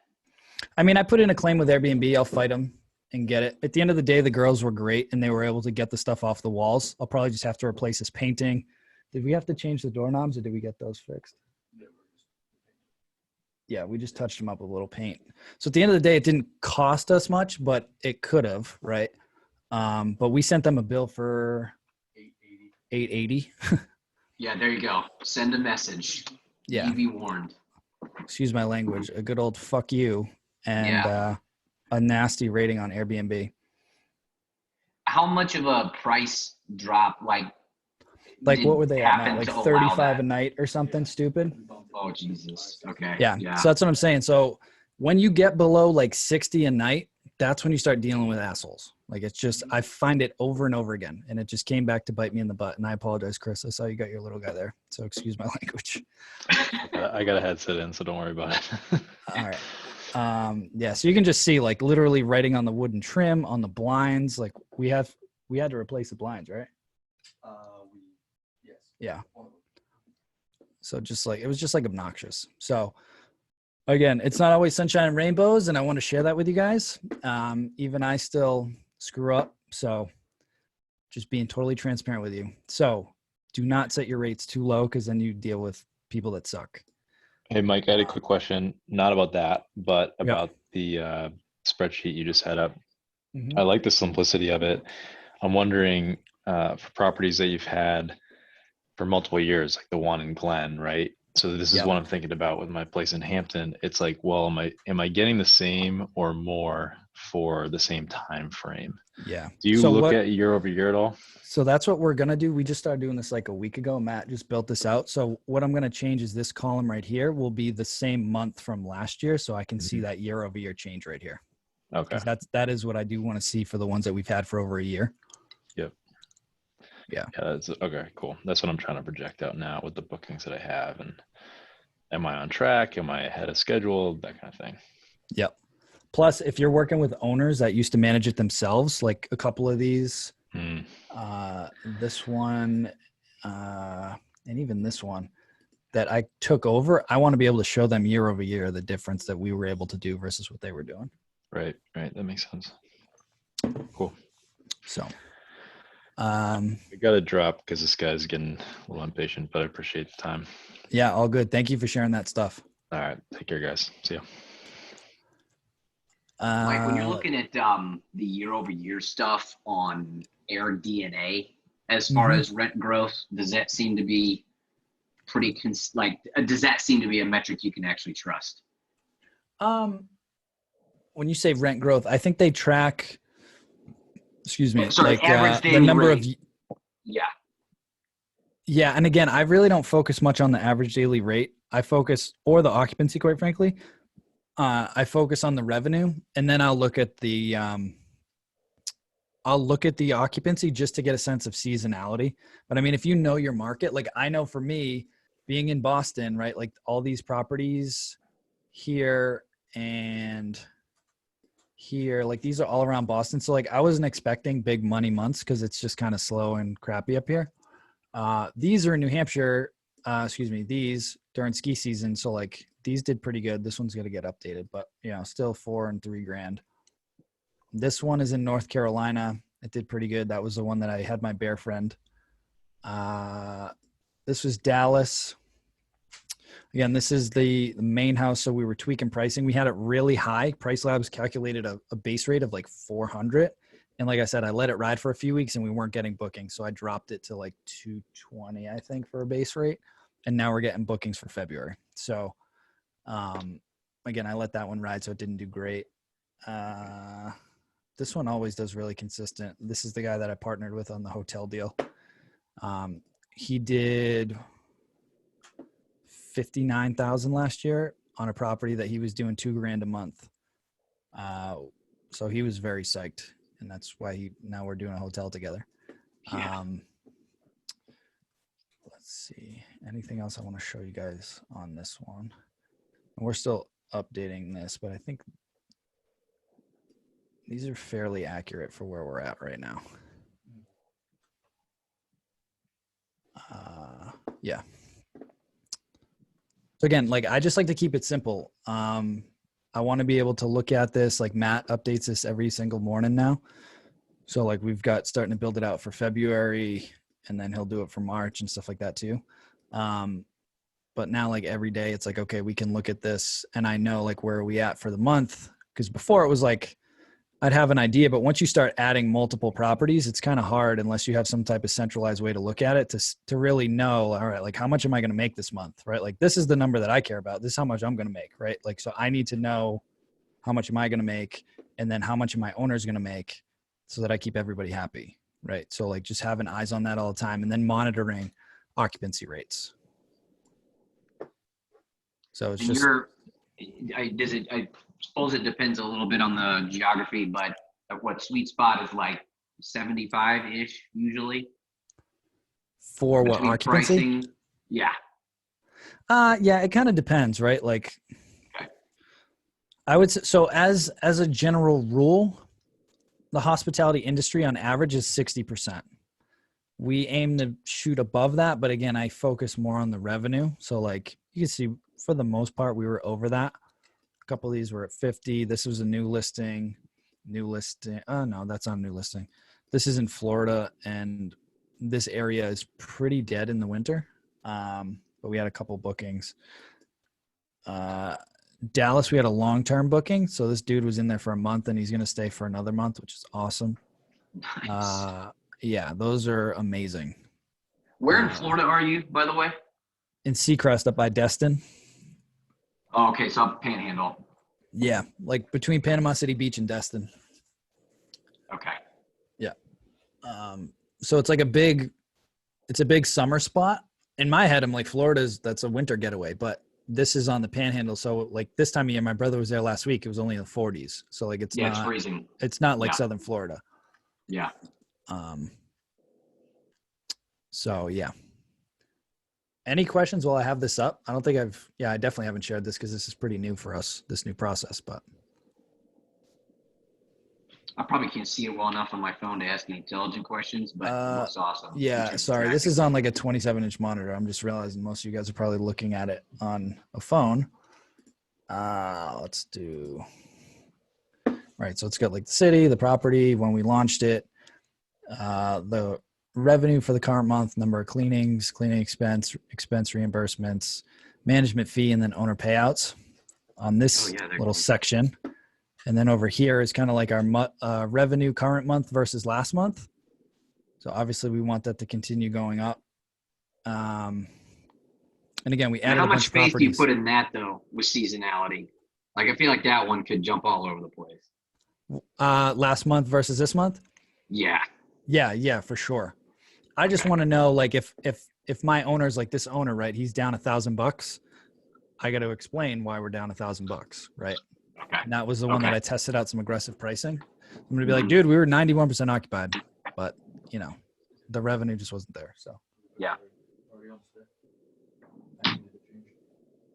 I mean, I put in a claim with Airbnb. I'll fight them and get it. At the end of the day, the girls were great and they were able to get the stuff off the walls. I'll probably just have to replace this painting. Did we have to change the doorknobs or did we get those fixed? Yeah, we just touched them up with a little paint. So at the end of the day, it didn't cost us much, but it could have, right? But we sent them a bill for $880. Yeah, there you go. Send a message. Yeah. You be warned. Excuse my language. A good old fuck you and a nasty rating on Airbnb. How much of a price drop, like what were they at now? Like 35 that? a night or something stupid? Oh, Jesus. Okay. Yeah. So that's what I'm saying. So when you get below like 60 a night, that's when you start dealing with assholes. Like it's just, I find it over and over again. And it just came back to bite me in the butt. And I apologize, Chris. I saw you got your little guy there. So excuse my language. I got a headset in, so don't worry about it. All right. Yeah. So you can just see like literally writing on the wooden trim, on the blinds. Like we had to replace the blinds, right? Yes. Yeah. So just like, it was just like obnoxious. So again, it's not always sunshine and rainbows, and I want to share that with you guys. Even I still screw up. So just being totally transparent with you. So do not set your rates too low because then you deal with people that suck. Hey, Mike, I had a quick question, not about that, but about the spreadsheet you just had up. Mm-hmm. I like the simplicity of it. I'm wondering for properties that you've had for multiple years, like the one in Glen, right? So this is Yep. what I'm thinking about with my place in Hampton. It's like, well, am I getting the same or more for the same time frame? Yeah. Do you So look what? at year over year at all? So that's what we're going to do. We just started doing this like a week ago. Matt just built this out. So what I'm going to change is this column right here will be the same month from last year. So I can see that year over year change right here. Okay. Because that is what I do want to see for the ones that we've had for over a year. Yep. Yeah. That's okay. Cool. That's what I'm trying to project out now with the bookings that I have. And am I on track? Am I ahead of schedule? That kind of thing. Yep. Plus, if you're working with owners that used to manage it themselves, like a couple of these, this one, and even this one that I took over, I want to be able to show them year over year the difference that we were able to do versus what they were doing. Right. That makes sense. Cool. So, I got to drop because this guy's getting a little impatient, but I appreciate the time. yeah, all good. Thank you for sharing that stuff. All right. Take care, guys. See ya. Mike, when you're looking at the year over year stuff on Air DNA, as far as rent growth, does that seem to be does that seem to be a metric you can actually trust? When you say rent growth, I think they track, Sorry, average daily the number rate. Yeah. And again, I really don't focus much on the average daily rate. Or the occupancy, quite frankly. I focus on the revenue, and then I'll look at the occupancy just to get a sense of seasonality. But I mean, if you know your market, like I know for me being in Boston, right? Like all these properties here and here, like these are all around Boston. So like I wasn't expecting big money months because it's just kind of slow and crappy up here. These are in New Hampshire, these during ski season. So like these did pretty good. This one's going to get updated, but still $4,000 and $3,000. This one is in North Carolina. It did pretty good. That was the one that I had my bear friend. This was Dallas. Again, this is the main house. So we were tweaking pricing. We had it really high. Price Labs calculated a base rate of like 400. And like I said, I let it ride for a few weeks and we weren't getting bookings. So I dropped it to like 220, I think, for a base rate. And now we're getting bookings for February. So again, I let that one ride, so it didn't do great. This one always does really consistent. This is the guy that I partnered with on the hotel deal. He did 59,000 last year on a property that he was doing $2,000 a month. So he was very psyched, and that's why now we're doing a hotel together. Yeah. Let's see. Anything else I want to show you guys on this one? And we're still updating this, but I think these are fairly accurate for where we're at right now. Yeah. So again, like I just like to keep it simple. I want to be able to look at this, like Matt updates this every single morning now. So like we've got starting to build it out for February, and then he'll do it for March and stuff like that too. But now like every day it's like, okay, we can look at this and I know like where are we at for the month. Because before it was like, I'd have an idea, but once you start adding multiple properties, it's kind of hard unless you have some type of centralized way to look at it to really know, all right, like how much am I going to make this month, right? Like this is the number that I care about. This is how much I'm going to make, right? Like, so I need to know how much am I going to make, and then how much am my owners going to make so that I keep everybody happy, right? So like just having eyes on that all the time and then monitoring occupancy rates. So it's just, I suppose it depends a little bit on the geography, but what sweet spot is like 75-ish usually for what between occupancy? pricing. Yeah. Yeah, it kind of depends, right? Like Okay. I would say, so as a general rule, the hospitality industry on average is 60%. We aim to shoot above that, but again, I focus more on the revenue. So like you can see for the most part, we were over that. A couple of these were at 50. This was a new listing. Oh no, that's not a new listing. This is in Florida, and this area is pretty dead in the winter. But we had a couple bookings. Dallas, we had a long-term booking. So this dude was in there for a month and he's going to stay for another month, which is awesome. Nice. Yeah, those are amazing. Where in Florida are you, by the way? in Seacrest up by Destin. Oh, okay, so up Panhandle. Yeah, like between Panama City Beach and Destin. Okay. Yeah. So it's like a big summer spot. In my head, I'm like, that's a winter getaway, but this is on the Panhandle. So like this time of year, my brother was there last week. It was only in the 40s. So like It's freezing. It's not like Yeah. Southern Florida. Yeah. So yeah. Any questions while I have this up? I definitely haven't shared this because this is pretty new for us, this new process, but. I probably can't see it well enough on my phone to ask any intelligent questions, but it looks awesome. Yeah, sorry. This is on like a 27-inch monitor. I'm just realizing most of you guys are probably looking at it on a phone. Let's do. Right, so it's got like the city, the property, when we launched it, the revenue for the current month, number of cleanings, cleaning expense reimbursements, management fee, and then owner payouts on this little section. And then over here is kind of like our revenue current month versus last month. So obviously we want that to continue going up. And again, we added how a bunch much of faith do you properties. put in that though with seasonality? Like I feel like that one could jump all over the place. Last month versus this month? Yeah. Yeah, for sure. I just want to know, like, if my owner's like this owner, right? He's down $1,000. I got to explain why we're down $1,000, right? Okay. And that was the one that I tested out some aggressive pricing. I'm going to be like, dude, we were 91% occupied, but you know, the revenue just wasn't there. So yeah.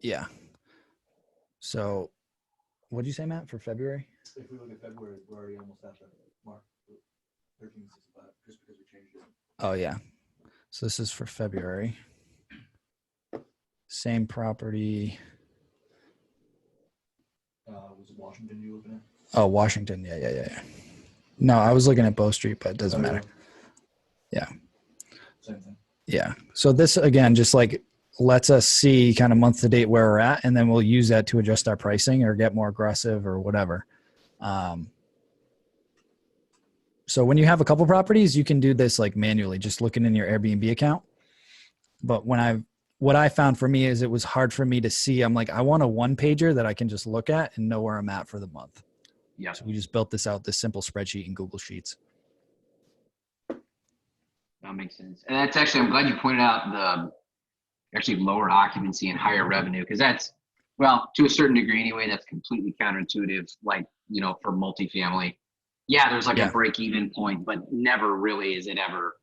Yeah. So what'd you say, Matt, for February? If we look at February, we're already almost at the mark, 1365, just because we changed it. Oh yeah. So this is for February. Same property. Was it Washington you looking at? Oh, Washington. Yeah. No, I was looking at Bow Street, but it doesn't matter. Yeah. Same thing. Yeah. So this, again, just like lets us see kind of month to date where we're at, and then we'll use that to adjust our pricing or get more aggressive or whatever. So when you have a couple properties, you can do this like manually, just looking in your Airbnb account. But what I found for me is it was hard for me to see. I'm like, I want a one pager that I can just look at and know where I'm at for the month. Yeah. So we just built this simple spreadsheet in Google Sheets. That makes sense. And that's actually, I'm glad you pointed out the actually lower occupancy and higher revenue, because that's, well, to a certain degree anyway, that's completely counterintuitive. Like, you know, for multifamily, yeah, there's like a break even point, but never really is it ever,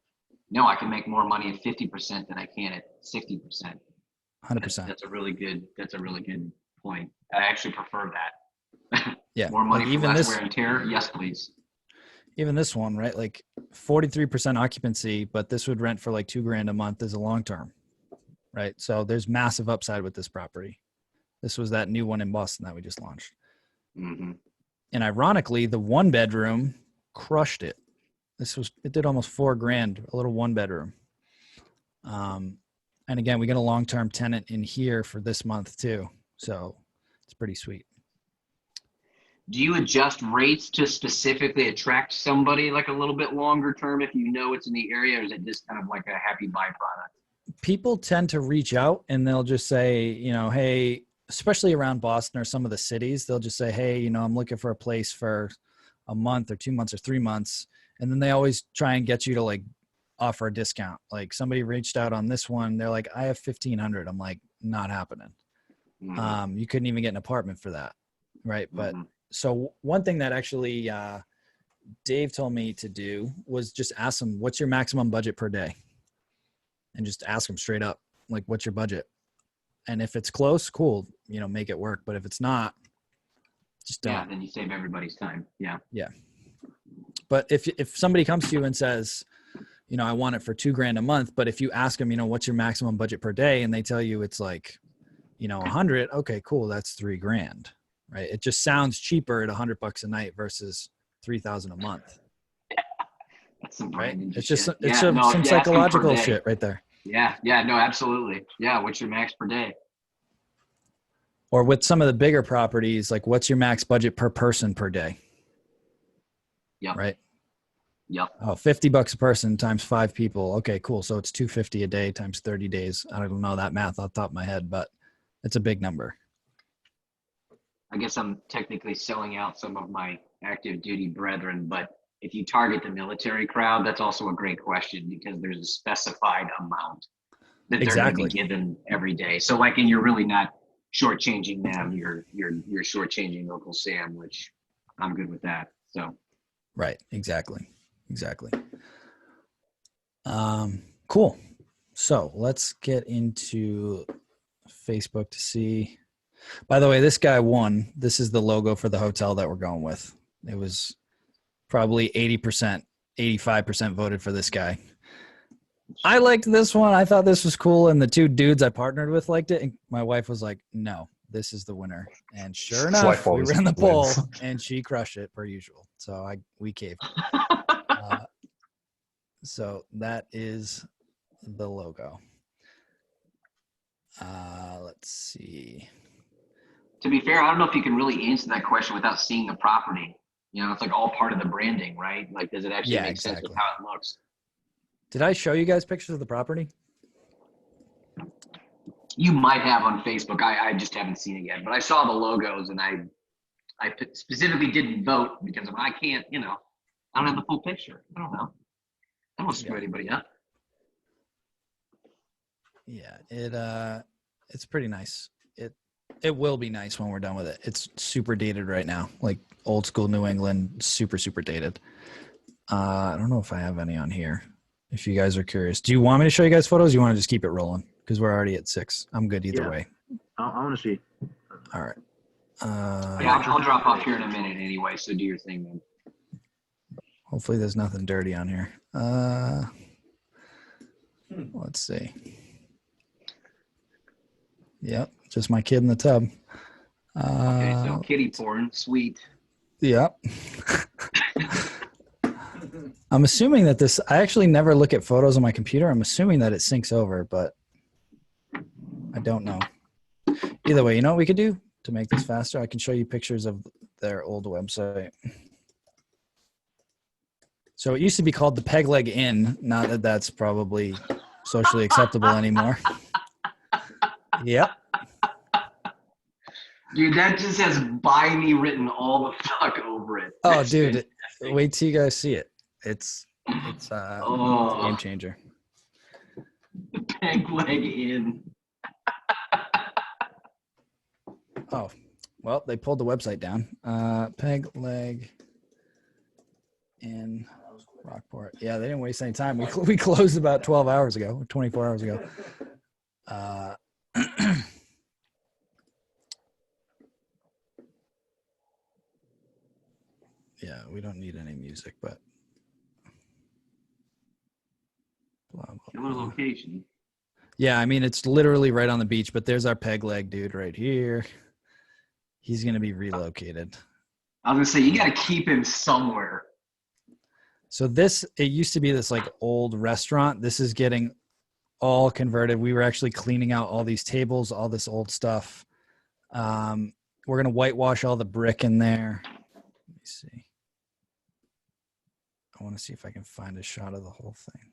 no, I can make more money at 50% than I can at 60%. 100%. That's a really good point. I actually prefer that. Yeah. More money like for even less this, wear and tear. Yes, please. Even this one, right? Like 43% occupancy, but this would rent for like $2,000 a month as a long-term, right? So there's massive upside with this property. This was that new one in Boston that we just launched. Mm-hmm. And ironically, the one bedroom crushed it. It did almost $4,000, a little one bedroom. And again, we got a long-term tenant in here for this month too. So it's pretty sweet. Do you adjust rates to specifically attract somebody like a little bit longer term if you know it's in the area, or is it just kind of like a happy byproduct? People tend to reach out and they'll just say, you know, hey, especially around Boston or some of the cities, they'll just say, hey, you know, I'm looking for a place for a month or 2 months or 3 months. And then they always try and get you to like offer a discount. Like somebody reached out on this one. They're like, I have 1,500. I'm like, not happening. Mm-hmm. You couldn't even get an apartment for that. Right. But Mm-hmm. so one thing that actually Dave told me to do was just ask them, what's your maximum budget per day? And just ask them straight up, like, what's your budget? And if it's close, cool, you know, make it work. But if it's not, just don't. Yeah, then you save everybody's time. Yeah. Yeah. But if somebody comes to you and says, you know, I want it for $2,000 a month, but if you ask them, you know, what's your maximum budget per day? And they tell you it's like, you know, 100. Okay, cool. That's $3,000, right? It just sounds cheaper at $100 a night versus 3,000 a month. That's some Right. brand It's just, shit. it's Yeah, no, some if you ask them per psychological day. shit right there. Yeah, no, absolutely. Yeah, what's your max per day? Or with some of the bigger properties, like what's your max budget per person per day? Yeah. Right. Yep. Oh, $50 a person times 5 people. Okay, cool. So it's $250 a day times 30 days. I don't know that math off the top of my head, but it's a big number. I guess I'm technically selling out some of my active duty brethren, but if you target the military crowd, that's also a great question because there's a specified amount that they're going to be Exactly. given every day. So like, and you're really not shortchanging them. You're shortchanging Uncle Sam, which I'm good with that. So. Right. Exactly. Cool. So let's get into Facebook to see. By the way, this guy won. This is the logo for the hotel that we're going with. It was probably 80%, 85% voted for this guy. I liked this one. I thought this was cool. And the 2 dudes I partnered with liked it. And my wife was like, no, this is the winner. And sure His enough, wife we always ran the poll wins. and she crushed it per usual. So we caved. So that is the logo. Let's see. To be fair, I don't know if you can really answer that question without seeing the property. You know, it's like all part of the branding, right? Like, does it actually make sense with how it looks? Did I show you guys pictures of the property? You might have on Facebook. I just haven't seen it yet, but I saw the logos and I specifically didn't vote because I can't, I don't have the full picture. I don't know. I don't screw anybody up. Yeah, it's pretty nice. It will be nice when we're done with it. It's super dated right now, like old school New England, super dated. I don't know if I have any on here. If you guys are curious, do you want me to show you guys photos? You want to just keep it rolling because we're already at 6. I'm good either way. I want to see. All right. Yeah, I'll drop off here in a minute anyway. So do your thing, man. Hopefully there's nothing dirty on here. Let's see. Yep, just my kid in the tub. Okay, so kitty porn, sweet. Yep. I'm assuming that I actually never look at photos on my computer. I'm assuming that it syncs over, but I don't know. Either way, you know what we could do to make this faster? I can show you pictures of their old website. So it used to be called the Peg Leg Inn. Not that that's probably socially acceptable anymore. Yep. Dude, that just has "buy me" written all the fuck over it. Oh, That's dude, fantastic. wait till you guys see it. It's a game changer. The Peg Leg Inn. Oh, well, they pulled the website down. Peg Leg in Rockport. Yeah, they didn't waste any time. We closed about 12 hours ago, 24 hours ago. Yeah, we don't need any music, but blah, blah, Killer blah. location. Yeah, I mean, it's literally right on the beach, but there's our Peg Leg dude right here. He's going to be relocated. I was gonna say, you got to keep him somewhere. So it used to be this like old restaurant. This is getting all converted. We were actually cleaning out all these tables, all this old stuff. We're going to whitewash all the brick in there. Let me see. I want to see if I can find a shot of the whole thing.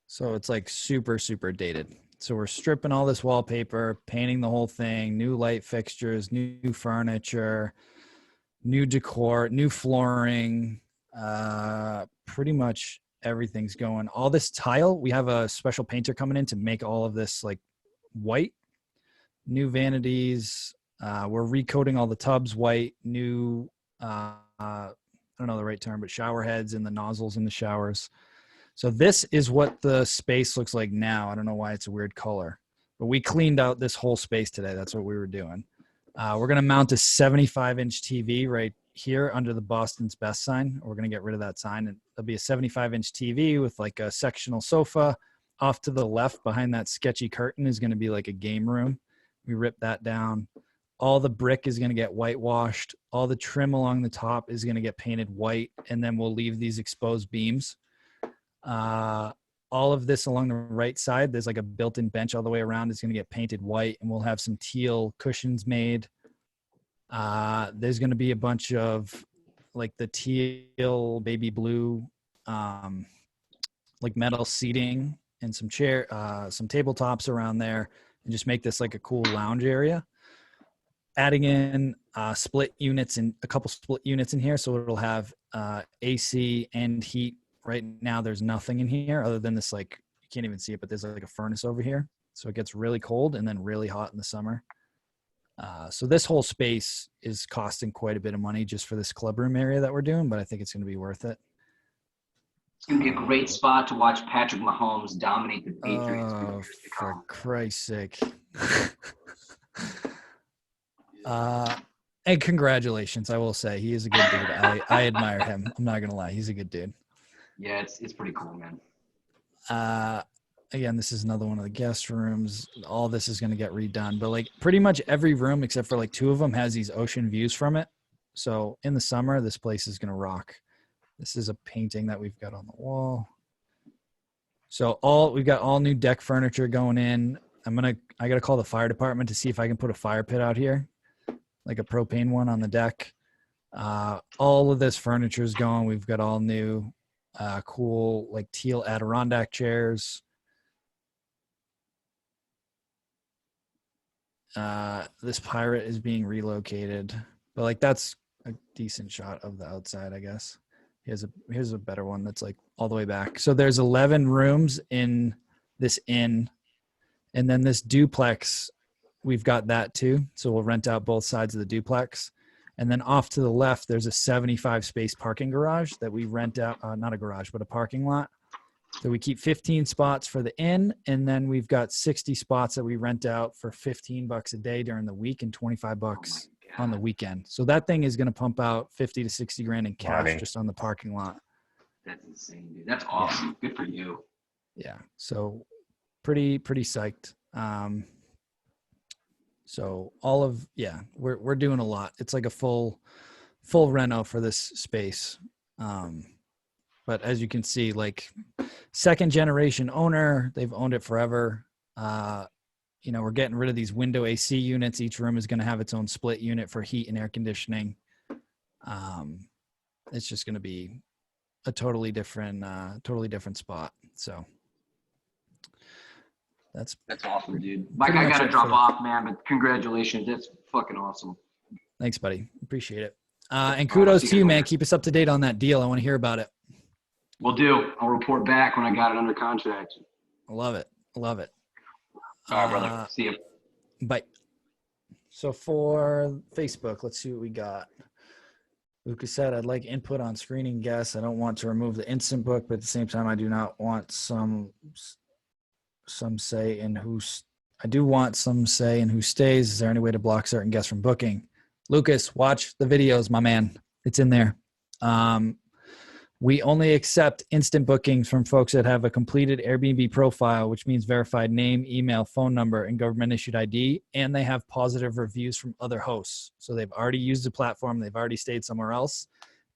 So it's like super dated. So we're stripping all this wallpaper, painting the whole thing, new light fixtures, new furniture, new decor, new flooring, pretty much everything's going. All this tile, we have a special painter coming in to make all of this like white. New vanities. We're recoating all the tubs white. New, I don't know the right term, but shower heads and the nozzles in the showers. So this is what the space looks like now. I don't know why it's a weird color, but we cleaned out this whole space today. That's what we were doing. We're going to mount a 75-inch TV right here under the Boston's Best sign. We're going to get rid of that sign, and there'll be a 75-inch TV with like a sectional sofa. Off to the left behind that sketchy curtain is going to be like a game room. We ripped that down. All the brick is going to get whitewashed. All the trim along the top is going to get painted white, and then we'll leave these exposed beams. all of this along the right side, there's like a built-in bench all the way around. It's going to get painted white, and we'll have some teal cushions made. There's going to be a bunch of like the teal, baby blue, like metal seating and some tabletops around there, and just make this like a cool lounge area. Adding in split units and a couple split units in here, so it'll have AC and heat. Right now, there's nothing in here other than this, like, you can't even see it, but there's like a furnace over here. So it gets really cold and then really hot in the summer. So this whole space is costing quite a bit of money just for this club room area that we're doing, but I think it's going to be worth it. It's going to be a great spot to watch Patrick Mahomes dominate the Patriots. for years to For come. Christ's sake. And congratulations, I will say. He is a good dude. I admire him. I'm not going to lie. He's a good dude. Yeah, it's pretty cool, man. Again, this is another one of the guest rooms. All this is going to get redone, but like pretty much every room except for like 2 of them has these ocean views from it. So in the summer, this place is going to rock. This is a painting that we've got on the wall. So we've got all new deck furniture going in. I got to call the fire department to see if I can put a fire pit out here, like a propane one on the deck. All of this furniture is going. We've got all new cool like teal Adirondack chairs. This pirate is being relocated, but like that's a decent shot of the outside, I guess. Here's a better one that's like all the way back. So there's 11 rooms in this inn, and then this duplex, we've got that too. So we'll rent out both sides of the duplex. And then off to the left, there's a 75 space parking garage that we rent out, not a garage, but a parking lot. So we keep 15 spots for the inn, and then we've got 60 spots that we rent out for $15 a day during the week and $25 on the weekend. So that thing is going to pump out 50 to 60 grand in cash Money. just on the parking lot. That's insane, dude. That's awesome. Good for you. Yeah. So pretty psyched. So we're doing a lot. It's like a full reno for this space. But as you can see, like second generation owner, they've owned it forever. We're getting rid of these window AC units. Each room is going to have its own split unit for heat and air conditioning. It's just going to be a totally different spot. So that's awesome, dude. Mike, I got to drop off, man, but congratulations. That's fucking awesome. Thanks, buddy. Appreciate it. And kudos to you, man. Keep us up to date on that deal. I want to hear about it. Will do. I'll report back when I got it under contract. I love it. All right, brother. See you. Bye. So for Facebook, let's see what we got. Lucas said, I'd like input on screening guests. I don't want to remove the instant book, but at the same time, I do not want some say in who stays. Is there any way to block certain guests from booking? Lucas, watch the videos, my man. It's in there. We only accept instant bookings from folks that have a completed Airbnb profile, which means verified name, email, phone number, and government issued ID, and they have positive reviews from other hosts. So they've already used the platform, they've already stayed somewhere else,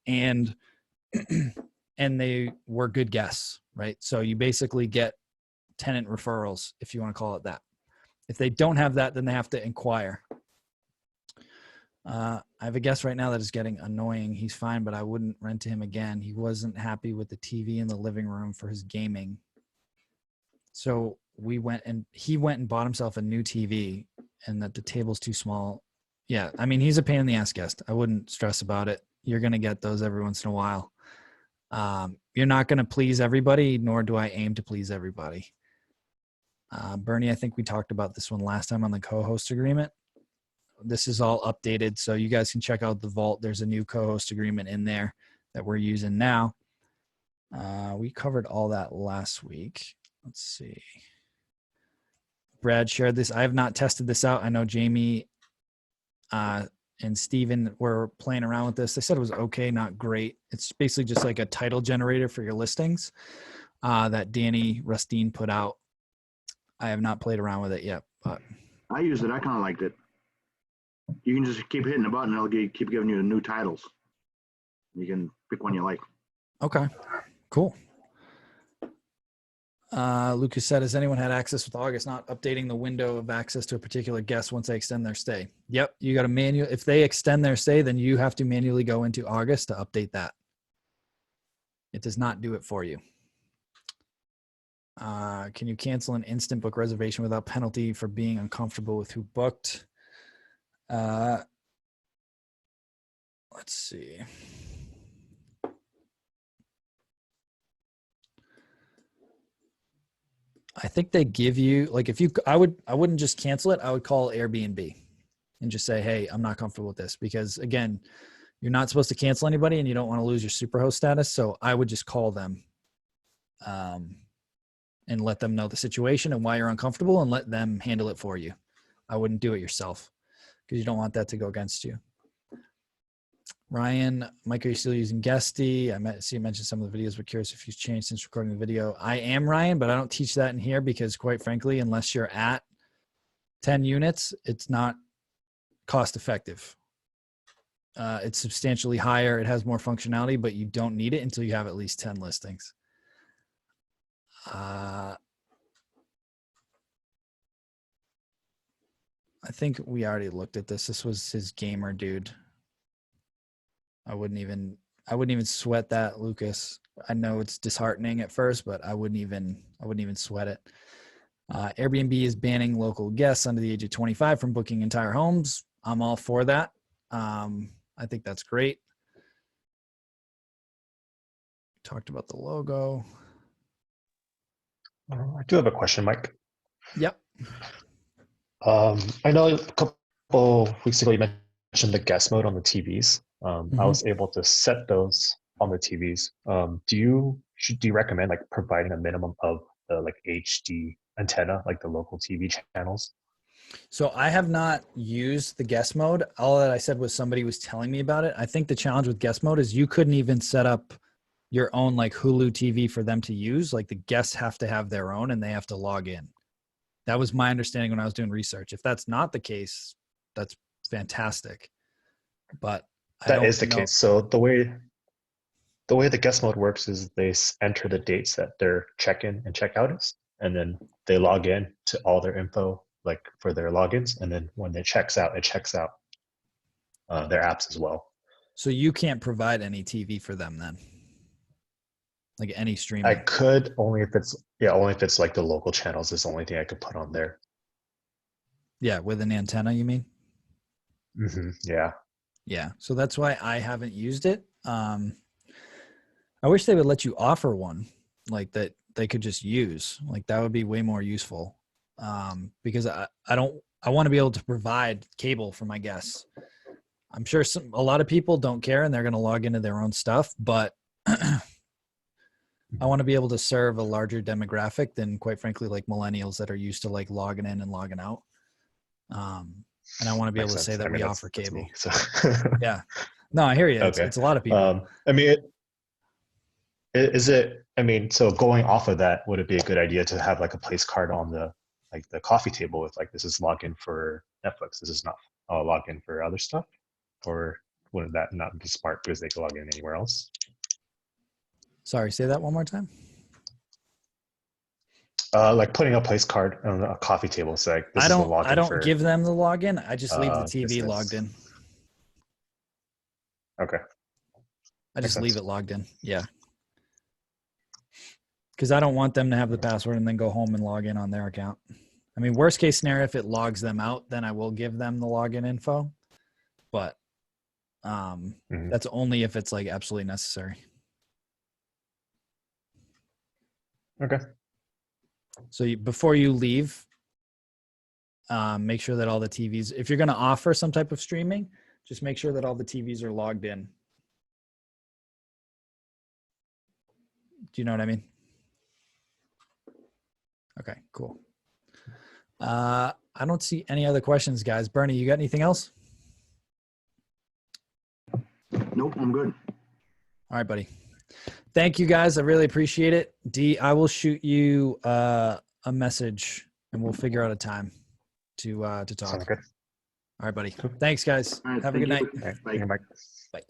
and they were good guests, right? So you basically get tenant referrals, if you want to call it that. If they don't have that, then they have to inquire. I have a guest right now that is getting annoying. He's fine, but I wouldn't rent to him again. He wasn't happy with the TV in the living room for his gaming. So he went and bought himself a new TV, and that the table's too small. Yeah, I mean, he's a pain in the ass guest. I wouldn't stress about it. You're going to get those every once in a while. You're not going to please everybody, nor do I aim to please everybody. Bernie, I think we talked about this one last time on the co-host agreement. This is all updated, so you guys can check out the vault. There's a new co-host agreement in there that we're using now. We covered all that last week. Let's see. Brad shared this. I have not tested this out. I know Jamie and Steven were playing around with this. They said it was okay, not great. It's basically just like a title generator for your listings that Danny Rustine put out. I have not played around with it yet, but I used it. I kind of liked it. You can just keep hitting the button. It'll keep giving you the new titles. You can pick one you like. Okay, cool. Lucas said, has anyone had access with August not updating the window of access to a particular guest once they extend their stay? Yep. You got to if they extend their stay, then you have to manually go into August to update that. It does not do it for you. Can you cancel an instant book reservation without penalty for being uncomfortable with who booked? Let's see. I think they give you, like, I wouldn't just cancel it. I would call Airbnb and just say, hey, I'm not comfortable with this, because again, you're not supposed to cancel anybody and you don't want to lose your superhost status. So I would just call them and let them know the situation and why you're uncomfortable and let them handle it for you. I wouldn't do it yourself because you don't want that to go against you. Ryan, Mike, are you still using Guesty? See you mentioned some of the videos, but curious if you've changed since recording the video. I am, Ryan, but I don't teach that in here because, quite frankly, unless you're at 10 units, it's not cost effective. It's substantially higher. It has more functionality, but you don't need it until you have at least 10 listings. I think we already looked at this. This was his gamer dude. I wouldn't even sweat that, Lucas. I know it's disheartening at first, but I wouldn't even sweat it. Airbnb is banning local guests under the age of 25 from booking entire homes. I'm all for that. I think that's great. Talked about the logo. I do have a question, Mike. Yep. I know a couple weeks ago you mentioned the guest mode on the TVs. I was able to set those on the TVs. Do you recommend like providing a minimum of the like HD antenna, like the local TV channels? So I have not used the guest mode. All that I said was somebody was telling me about it. I think the challenge with guest mode is you couldn't even set up your own like Hulu TV for them to use. Like the guests have to have their own and they have to log in. That was my understanding when I was doing research. If that's not the case, that's fantastic. But that is the case. So the way the guest mode works is they enter the dates that their check-in and check-out is, and then they log in to all their info, like for their logins, and then when it checks out their apps as well. So you can't provide any TV for them then, like any streaming. I could only if it's like the local channels is the only thing I could put on there. Yeah, with an antenna, you mean? Yeah. Yeah. So that's why I haven't used it. I wish they would let you offer one like that they could just use. Like that would be way more useful. Because I want to be able to provide cable for my guests. I'm sure a lot of people don't care and they're going to log into their own stuff, but I want to be able to serve a larger demographic than, quite frankly, like millennials that are used to like logging in and logging out. And I want to be able to say that we offer cable. Me, so. Yeah. No, I hear you. Okay. It's a lot of people. I mean, so going off of that, would it be a good idea to have like a place card on the coffee table with like, this is login for Netflix, this is not login for other stuff? Or would that not be smart because they can log in anywhere else? Sorry, say that one more time. Like putting a place card on a coffee table. So like, I don't give them the login. I just leave the TV logged in. Okay. I just leave it logged in. Yeah. Because I don't want them to have the password and then go home and log in on their account. I mean, worst case scenario, if it logs them out, then I will give them the login info. But that's only if it's like absolutely necessary. Okay. So before you leave, make sure that all the TVs, if you're going to offer some type of streaming, just make sure that all the TVs are logged in. Do you know what I mean? Okay, cool. I don't see any other questions, guys. Bernie, you got anything else? Nope, I'm good. All right, buddy. Thank you, guys. I really appreciate it. D, I will shoot you a message and we'll figure out a time to talk. Sounds good. All right, buddy. Thanks, guys. All right, Have a good night. Bye. Bye. Bye.